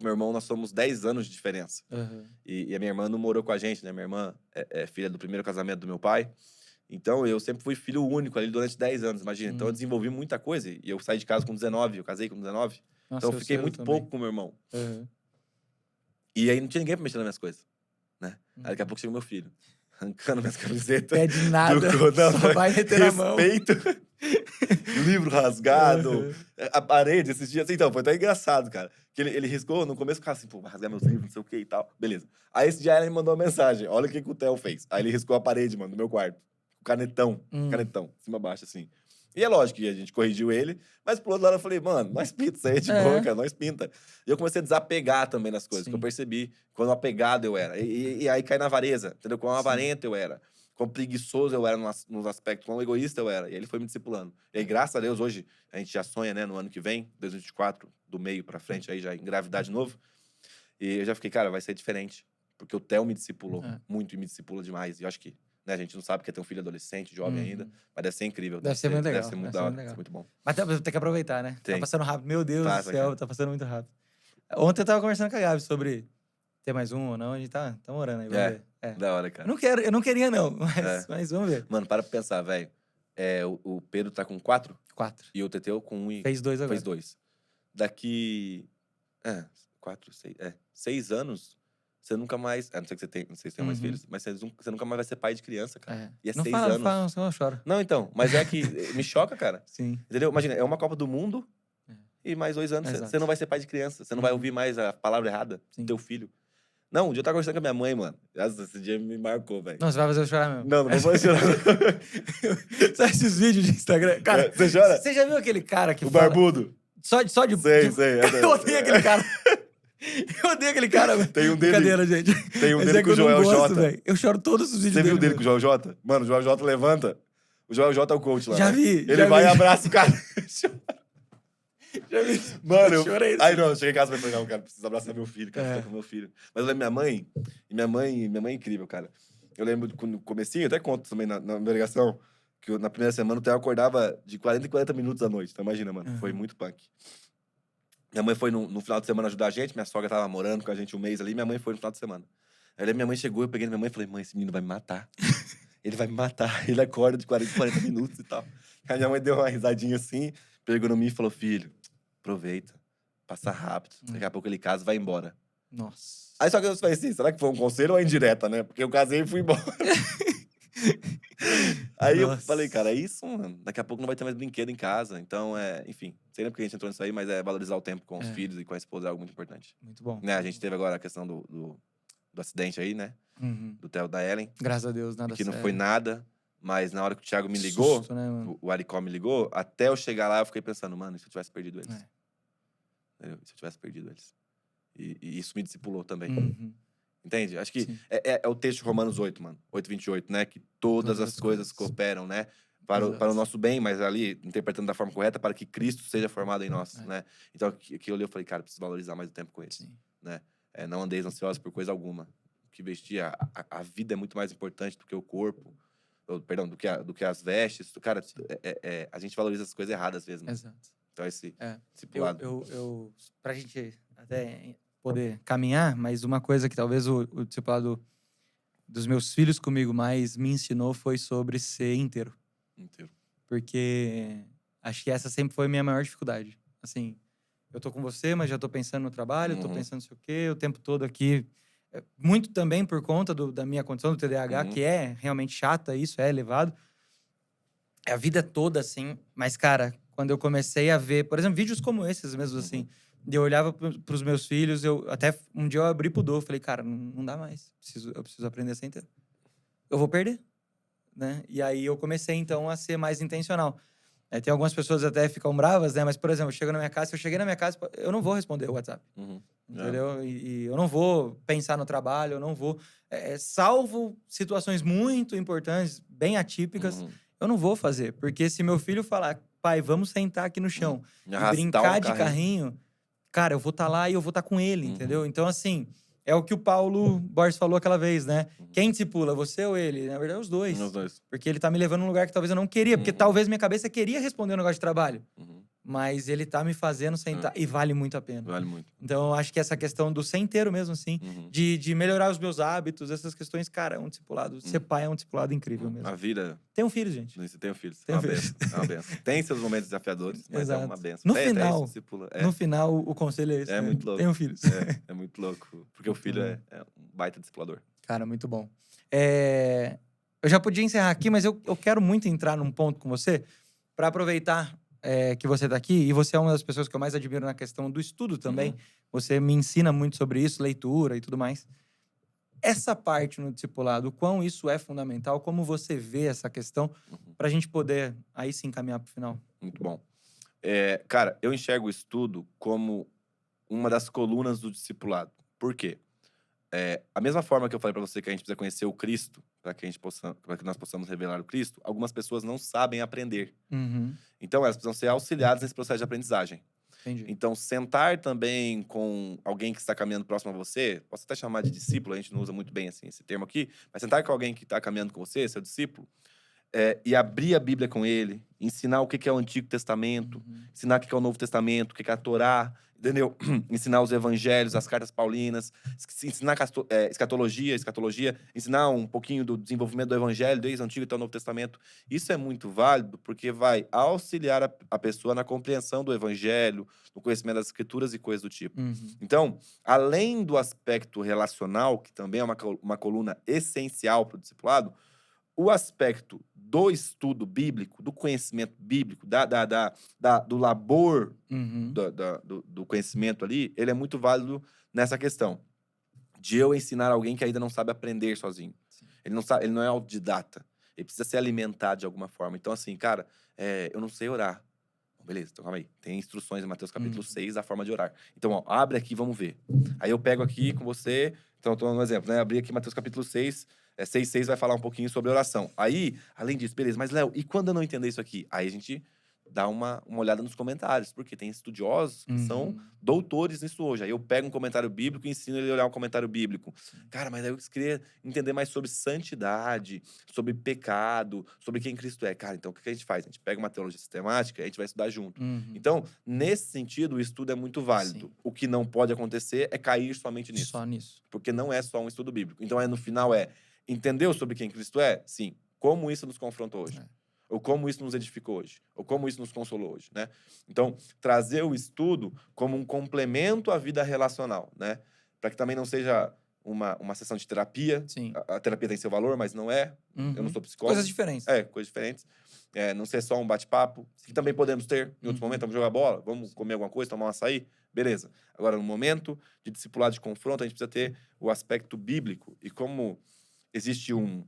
meu irmão, nós somos 10 anos de diferença. Uhum. E a minha irmã não morou com a gente, né? Minha irmã é filha do primeiro casamento do meu pai. Então, eu sempre fui filho único ali durante 10 anos, imagina. Então, eu desenvolvi muita coisa. E eu saí de casa com 19, eu casei com 19. Nossa, Então, eu fiquei muito também. pouco com meu irmão. Uhum. E aí, não tinha ninguém pra mexer nas minhas coisas, né? Aí, daqui a pouco chegou meu filho, arrancando minhas camisetas. Pede nada, Não, só vai meter a mão. Respeito. Livro rasgado. Uhum. A parede, esses dias. Então, foi até engraçado, cara. Que ele riscou, no começo, ficava assim, pô, vai rasgar meus livros, não sei o que e tal. Beleza. Aí, esse dia, ele me mandou uma mensagem. Olha o que o Theo fez. Aí, ele riscou a parede, mano, do meu quarto. Canetão, cima baixo, assim. E é lógico que a gente corrigiu ele, mas pro outro lado eu falei, mano, nós pinta isso aí de boa, cara, nós pinta. E eu comecei a desapegar também das coisas, que eu percebi quão apegado eu era. E aí cai na avareza, entendeu? Quão avarento eu era, quão preguiçoso eu era nos aspectos, quão egoísta eu era. E ele foi me discipulando. E aí, graças a Deus, hoje, a gente já sonha, né, no ano que vem, 2024, do meio pra frente, aí já engravidar de novo. E eu já fiquei, cara, vai ser diferente. Porque o Theo me discipulou muito e me discipula demais. E eu acho que... Né, a gente não sabe que ter um filho adolescente, jovem ainda, mas deve ser incrível. Deve ser muito legal. Deve ser muito da hora, deve ser muito bom. Mas tem que aproveitar, né? Tem. Tá passando rápido. Meu Deus Tá, do céu, tá passando muito rápido. Ontem eu tava conversando com a Gabi sobre ter mais um ou não. A gente tá orando aí, vamos ver. Da hora, cara. Eu não queria não, mas vamos ver. Mano, para pra pensar, velho. O Pedro tá com 4 4. e o Teteu com 1 e... Fez 2 agora. Fez 2. Daqui... 4, 6... 6 anos... Você nunca mais... não sei que não sei se tem mais filhos, mas você nunca mais vai ser pai de criança, cara. E é não 6 fala, anos. Não fala, senão eu choro. Não, então. Mas é que me choca, cara. Sim. Entendeu? Imagina, é uma Copa do Mundo e mais 2 anos você não vai ser pai de criança. Você não vai ouvir mais a palavra errada do teu filho. Não, um dia eu tava conversando com a minha mãe, mano. Esse dia me marcou, velho. Não, você vai fazer eu chorar mesmo. Não vou chorar. Sabe esses vídeos de Instagram? Cara, você chora? Você já viu aquele cara que o fala... barbudo? Só de... Sei. Eu odeio aquele cara. Eu odeio aquele cara, velho. Tem um dele. Brincadeira, gente. Tem um dele com o Joel J. Véio. Eu choro todos os vídeos dele. Você viu dele dele com o Joel J? Mano, o Joel J levanta. O Joel J é o coach lá. Já né? vi. Ele vai e abraça o cara. Já vi. Mano, eu chorei. Aí não, eu cheguei em casa e falei, não, cara, preciso abraçar meu filho, cara, com meu filho. Mas eu lembro minha mãe é incrível, cara. Eu lembro no comecinho, até conto também na minha ligação, que na primeira semana o Theo acordava de 40 em 40 minutos à noite. Então imagina, mano, foi muito punk. Minha mãe foi no final de semana ajudar a gente, minha sogra tava morando com a gente um mês ali, minha mãe foi no final de semana. Aí minha mãe chegou, eu peguei na minha mãe e falei, mãe, esse menino vai me matar. Ele vai me matar. Ele acorda de 40 em 40 minutos e tal. Aí minha mãe deu uma risadinha assim, pegou no mim e falou, filho, aproveita, passa rápido. Daqui a pouco ele casa e vai embora. Nossa. Aí só que eu falei assim, será que foi um conselho ou é indireta, né? Porque eu casei e fui embora. Aí eu falei, cara, é isso, mano. Daqui a pouco não vai ter mais brinquedo em casa. Então, enfim, sei nem porque a gente entrou nisso aí, mas valorizar o tempo com os filhos e com a esposa é algo muito importante. Muito bom. Né? A gente teve agora a questão do acidente aí, né? Do Theo da Ellen. Graças a Deus, nada Que não sério. foi nada. Mas na hora que o Thiago me ligou, Susto, né, mano? o Aricó me ligou, até eu chegar lá eu fiquei pensando, mano, e se eu tivesse perdido eles? É. Entendeu? E se eu tivesse perdido eles? E isso me discipulou também. Uhum. Entende? Acho que Sim. é o texto de Romanos 8, mano. 8:28, né? Que todas as coisas cooperam, né? Para o Exato. nosso bem, mas ali, interpretando da forma correta, para que Cristo seja formado em nós, É. né? Então, aqui eu li, eu falei, cara, preciso valorizar mais o tempo com eles, Sim. né? Não andeis ansiosos por coisa alguma. O que vestir, a vida é muito mais importante do que o corpo, perdão, do que as vestes. Cara, Sim. a gente valoriza as coisas erradas às vezes, mano. Exato. Então, esse É. discipulado. Pra gente até poder caminhar, mas uma coisa que talvez o discipulado dos meus filhos comigo mais me ensinou foi sobre ser inteiro. Inteiro. Porque acho que essa sempre foi a minha maior dificuldade. Assim, eu tô com você, mas já tô pensando no trabalho, tô Uhum. pensando não sei o quê, o tempo todo aqui. Muito também por conta da minha condição do TDAH, Uhum. que é realmente chata, isso é elevado. É a vida toda, assim. Mas, cara, quando eu comecei a ver, por exemplo, vídeos como esses mesmo, assim, e eu olhava pros meus filhos, até um dia eu abri pro Dô, falei, cara, não dá mais. Eu preciso aprender a ser inteiro. Eu vou perder, né? E aí eu comecei, então, a ser mais intencional. Tem algumas pessoas até ficam bravas, né? Mas, por exemplo, se eu cheguei na minha casa, eu não vou responder o WhatsApp. Uhum. Entendeu? E eu não vou pensar no trabalho, eu não vou. Salvo situações muito importantes, bem atípicas, Uhum. eu não vou fazer. Porque se meu filho falar, pai, vamos sentar aqui no chão Me e arrastar brincar um de carrinho, cara, eu vou estar lá e eu vou estar com ele, Uhum. entendeu? Então, assim, é o que o Paulo Borges falou aquela vez, né? Uhum. Quem discipula, você ou ele? Na verdade, os Os dois. dois. Porque ele tá me levando num lugar que talvez eu não queria. Porque Uhum. talvez minha cabeça queria responder um negócio de trabalho. Uhum. Mas ele tá me fazendo sentar. E vale muito a pena. Vale muito. Então, eu acho que essa questão do ser inteiro mesmo, assim, Uhum. de melhorar os meus hábitos, essas questões, cara, é um discipulado. Ser pai é um discipulado incrível mesmo. A vida. Tem um filho, gente. Você tem um filho. É Tem um uma filho. benção. É uma benção. Tem seus momentos desafiadores, mas é uma Exato. benção. No Até isso final, discipula. no final, o conselho é esse, É né? muito louco. Tenham filhos. É muito louco. Porque o Muito filho bom. é um baita discipulador. Cara, muito bom. Eu já podia encerrar aqui, mas eu quero muito entrar num ponto com você para aproveitar que você tá aqui. E você é uma das pessoas que eu mais admiro na questão do estudo também. Uhum. Você me ensina muito sobre isso, leitura e tudo mais. Essa parte no discipulado, o quão isso é fundamental, como você vê essa questão, Uhum. para a gente poder aí sim caminhar pro final. Muito bom. Cara, eu enxergo o estudo como uma das colunas do discipulado. Por quê? A mesma forma que eu falei pra você que a gente precisa conhecer o Cristo, para que nós possamos revelar o Cristo, algumas pessoas não sabem aprender. Uhum. Então, elas precisam ser auxiliadas nesse processo de aprendizagem. Entendi. Então, sentar também com alguém que está caminhando próximo a você, posso até chamar de discípulo, a gente não usa muito bem assim, esse termo aqui, mas sentar com alguém que está caminhando com você, seu discípulo, e abrir a Bíblia com ele, ensinar o que é o Antigo Testamento, ensinar o que é o Novo Testamento, o que é a Torá, entendeu? Ensinar os evangelhos, as cartas paulinas, ensinar escatologia, ensinar um pouquinho do desenvolvimento do evangelho, desde o Antigo até o Novo Testamento. Isso é muito válido porque vai auxiliar a pessoa na compreensão do evangelho, no conhecimento das escrituras e coisas do tipo. Uhum. Então, além do aspecto relacional, que também é uma coluna essencial para o discipulado, o aspecto do estudo bíblico, do conhecimento bíblico, do labor Uhum. do conhecimento ali, ele é muito válido nessa questão de eu ensinar alguém que ainda não sabe aprender sozinho. Sim. Ele não é autodidata. Ele precisa ser alimentado de alguma forma. Então, assim, cara, eu não sei orar. Beleza, então calma aí. Tem instruções em Mateus capítulo 6, a forma de orar. Então, ó, abre aqui, vamos ver. Aí eu pego aqui com você. Então, tô dando um exemplo, né? Abri aqui Mateus capítulo 6. 6:6 vai falar um pouquinho sobre oração. Aí, além disso, beleza, mas Léo, e quando eu não entender isso aqui? Aí a gente dá uma olhada nos comentários, porque tem estudiosos que são doutores nisso hoje. Aí eu pego um comentário bíblico e ensino ele a olhar um comentário bíblico. Sim. Cara, mas aí eu queria entender mais sobre santidade, sobre pecado, sobre quem Cristo é. Cara, então o que a gente faz? A gente pega uma teologia sistemática e a gente vai estudar junto. Uhum. Então, nesse sentido, o estudo é muito válido. Sim. O que não pode acontecer é cair somente nisso. Só nisso. Porque não é só um estudo bíblico. Então, no final, entendeu sobre quem Cristo é? Sim. Como isso nos confrontou hoje? Ou como isso nos edificou hoje? Ou como isso nos consolou hoje, né? Então, trazer o estudo como um complemento à vida relacional, né? Para que também não seja uma sessão de terapia. Sim. A terapia tem seu valor, mas não é. Eu não sou psicólogo. Coisas diferentes. Coisas diferentes. Não ser só um bate-papo, que também podemos ter em outros momentos. Vamos jogar bola, vamos comer alguma coisa, tomar um açaí. Beleza. Agora, no momento de discipulado, de confronto, a gente precisa ter o aspecto bíblico. E como existe um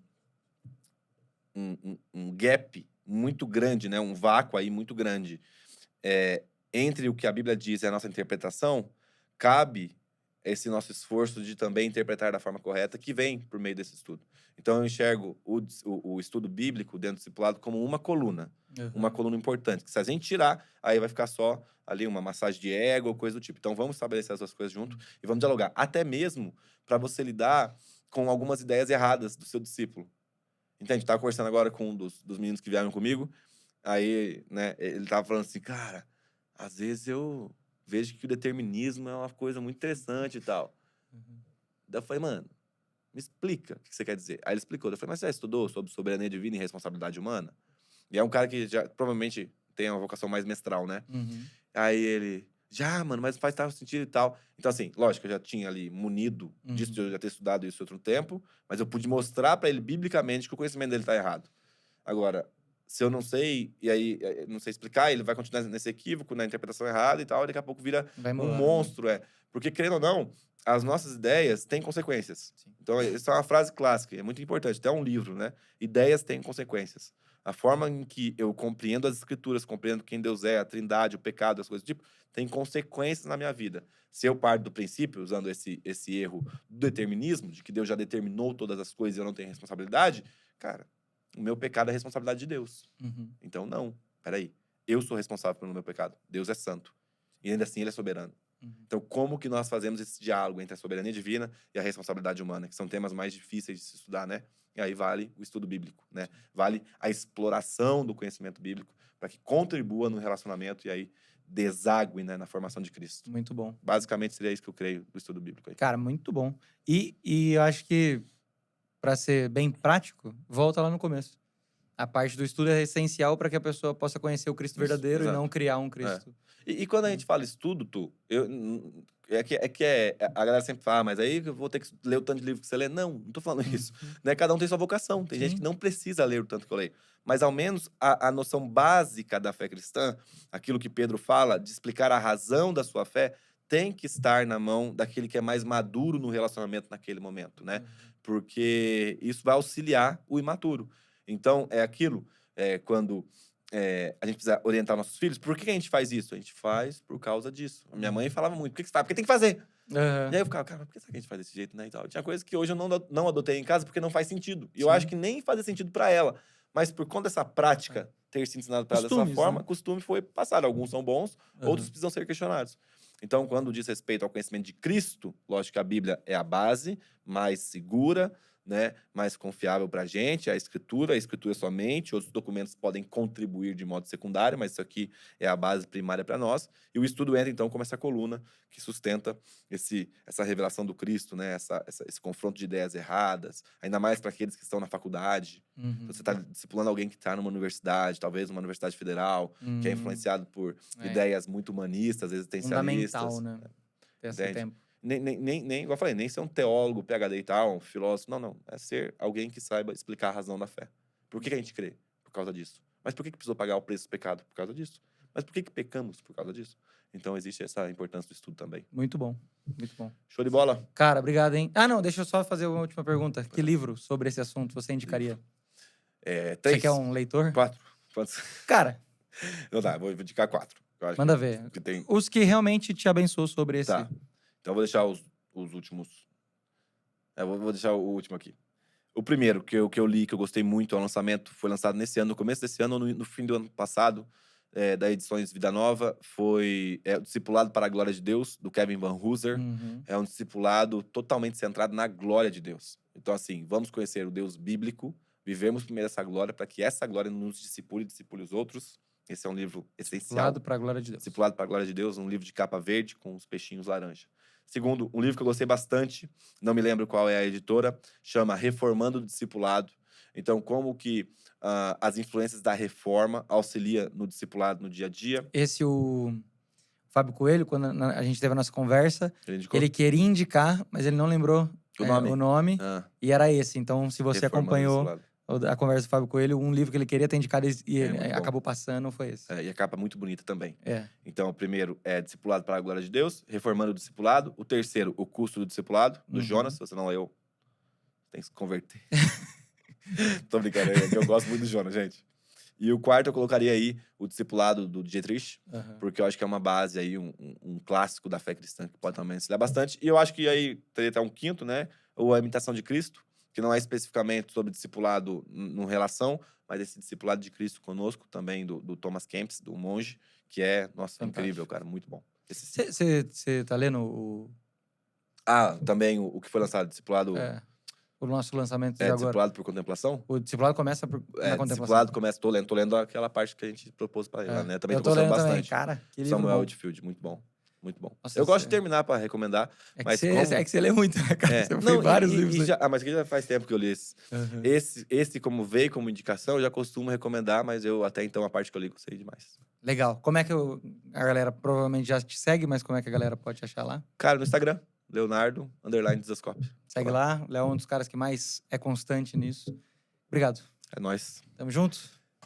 um gap muito grande, né? Um vácuo aí muito grande entre o que a Bíblia diz e a nossa interpretação, cabe esse nosso esforço de também interpretar da forma correta, que vem por meio desse estudo. Então, eu enxergo o estudo bíblico dentro do discipulado como uma coluna importante, que se a gente tirar, aí vai ficar só ali uma massagem de ego ou coisa do tipo. Então, vamos estabelecer as duas coisas junto e vamos dialogar. Até mesmo para você lidar com algumas ideias erradas do seu discípulo. Entende? Tava conversando agora com um dos meninos que vieram comigo, aí, né, ele tava falando assim, cara, às vezes eu vejo que o determinismo é uma coisa muito interessante e tal. Daí eu falei, mano, me explica o que você quer dizer. Aí ele explicou. Eu falei, mas você já estudou sobre soberania divina e responsabilidade humana? E é um cara que já provavelmente tem uma vocação mais mestral, né? Aí ele, já, mano, mas faz tal sentido e tal. Então, assim, lógico, eu já tinha ali munido disso, de eu já ter estudado isso outro tempo, mas eu pude mostrar pra ele biblicamente que o conhecimento dele tá errado. Agora, se eu não sei, e aí não sei explicar, ele vai continuar nesse equívoco, na interpretação errada e tal, e daqui a pouco vira Vai um mudando, né? monstro, Porque, querendo ou não, as nossas ideias têm consequências. Sim. Então, essa é uma frase clássica, é muito importante, até um livro, né? Ideias têm consequências. A forma em que eu compreendo as escrituras, compreendo quem Deus é, a trindade, o pecado, as coisas do tipo, tem consequências na minha vida. Se eu parto do princípio, usando esse erro do determinismo, de que Deus já determinou todas as coisas e eu não tenho responsabilidade, cara, o meu pecado é responsabilidade de Deus. Então, não, peraí. Eu sou responsável pelo meu pecado. Deus é santo. E ainda assim, ele é soberano. Então, como que nós fazemos esse diálogo entre a soberania divina e a responsabilidade humana, que são temas mais difíceis de se estudar, né? E aí vale o estudo bíblico, né? Vale a exploração do conhecimento bíblico para que contribua no relacionamento e aí desague, né, na formação de Cristo. Muito bom. Basicamente, seria isso que eu creio do estudo bíblico aí. Cara, muito bom. E eu acho que, para ser bem prático, volta lá no começo. A parte do estudo é essencial para que a pessoa possa conhecer o Cristo Isso, verdadeiro e exato. não criar um Cristo. E quando a gente fala estudo, a galera sempre fala, mas aí eu vou ter que ler o tanto de livro que você lê. Não tô falando isso. Né? Cada um tem sua vocação. Tem gente Sim. que não precisa ler o tanto que eu leio. Mas ao menos a noção básica da fé cristã, aquilo que Pedro fala, de explicar a razão da sua fé, tem que estar na mão daquele que é mais maduro no relacionamento naquele momento, né? Porque isso vai auxiliar o imaturo. Então, é aquilo, quando a gente precisa orientar nossos filhos, por que a gente faz isso? A gente faz por causa disso. A minha mãe falava muito, por que você faz? Porque tem que fazer. E aí eu ficava, cara, por que será que a gente faz desse jeito, né? E tal. Tinha coisas que hoje eu não adotei em casa porque não faz sentido. E eu acho que nem fazia sentido pra ela. Mas por conta dessa prática ter sido ensinado pra ela dessa forma, né? costume foi passado. Alguns são bons, outros precisam ser questionados. Então, quando diz respeito ao conhecimento de Cristo, lógico que a Bíblia é a base mais segura, né, mais confiável para a gente, a escritura somente, outros documentos podem contribuir de modo secundário, mas isso aqui é a base primária para nós. E o estudo entra, então, como essa coluna que sustenta essa revelação do Cristo, né, esse confronto de ideias erradas, ainda mais para aqueles que estão na faculdade. Então, você está discipulando alguém que está numa universidade, talvez uma universidade federal, que é influenciado por ideias muito humanistas, existencialistas. Fundamental, né? Ter esse Entende? tempo. Nem, igual eu falei, nem ser um teólogo, PhD e tal, um filósofo. Não. É ser alguém que saiba explicar a razão da fé. Por que a gente crê? Por causa disso. Mas por que precisou pagar o preço do pecado? Por causa disso. Mas por que pecamos? Por causa disso. Então existe essa importância do estudo também. Muito bom. Muito bom. Show de bola? Cara, obrigado, hein? Ah, não, deixa eu só fazer uma última pergunta. Que livro sobre esse assunto você indicaria? Três. Você que é um leitor? 4. Quantos? Cara, Não dá, vou indicar 4. manda ver. Que tem... Os que realmente te abençoou sobre esse. Tá. Então eu vou deixar os últimos. Vou deixar o último aqui. O primeiro que eu li, que eu gostei muito, é o lançamento, foi lançado nesse ano, no começo desse ano, ou no fim do ano passado, da Edições Vida Nova, foi o Discipulado para a Glória de Deus, do Kevin Van Hooser. É um discipulado totalmente centrado na glória de Deus. Então, assim, vamos conhecer o Deus bíblico, vivemos primeiro essa glória, para que essa glória nos discipule os outros. Esse é um livro essencial. Discipulado para a Glória de Deus. Discipulado para a Glória de Deus, um livro de capa verde com os peixinhos laranja. Segundo, um livro que eu gostei bastante, não me lembro qual é a editora, chama Reformando o Discipulado. Então, como que as influências da reforma auxiliam no discipulado no dia a dia. Esse, o Fábio Coelho, quando a gente teve a nossa conversa, Ele queria indicar, mas ele não lembrou o nome e era esse. Então, se você acompanhou a conversa do Fábio Coelho, um livro que ele queria ter indicado e ele acabou passando foi esse. E a capa é muito bonita também. Então, o primeiro é Discipulado para a Glória de Deus, Reformando o Discipulado. O terceiro, O Custo do Discipulado, do Jonas. Se você não leu, tem que se converter. Tô brincando, é que eu gosto muito do Jonas, gente. E o quarto eu colocaria aí o discipulado do Dietrich, Aham. porque eu acho que é uma base aí, um clássico da fé cristã que pode também ensinar bastante. E eu acho que aí teria até um quinto, né? Ou a imitação de Cristo, que não é especificamente sobre discipulado no relação, mas esse discipulado de Cristo conosco, também do Thomas Kempis, do monge, que é, nossa, incrível, Fantástico. cara, muito bom. Esse sim. Você tá lendo Ah, também o que foi lançado, discipulado, o nosso lançamento de agora? discipulado por contemplação? O discipulado começa na contemplação. Discipulado começa, tô lendo aquela parte que a gente propôs pra ele lá, É. né? Também Eu tô tô gostando lendo também. bastante. Cara, que livro Samuel bom. Whitfield, muito bom. Muito bom. Nossa, Eu gosto de você- terminar pra recomendar, É que mas você como... é que você lê muito, né, cara? Você Não, tem vários livros aí. mas aqui já faz tempo que eu li esse. Aham. Esse, como veio como indicação, eu já costumo recomendar, mas eu até então a parte que eu li gostei demais. Legal. Como é que a galera provavelmente já te segue, mas como é que a galera pode te achar lá? Cara, no Instagram, Leonardo_Desascope. Segue lá. O Léo é um dos caras que mais é constante nisso. Obrigado. É nóis. Tamo junto.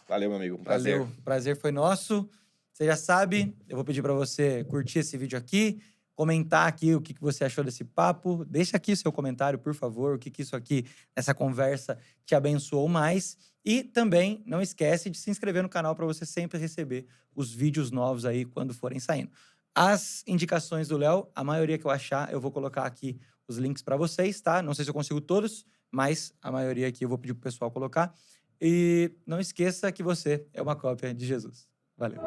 Valeu, meu amigo. Um prazer. Valeu. Prazer foi nosso. Você já sabe, eu vou pedir para você curtir esse vídeo aqui, comentar aqui o que você achou desse papo. Deixa aqui o seu comentário, por favor, o que isso aqui, essa conversa, te abençoou mais. E também não esquece de se inscrever no canal para você sempre receber os vídeos novos aí quando forem saindo. As indicações do Léo, a maioria que eu achar, eu vou colocar aqui os links para vocês, tá? Não sei se eu consigo todos, mas a maioria aqui eu vou pedir pro pessoal colocar. E não esqueça que você é uma cópia de Jesus. Valeu.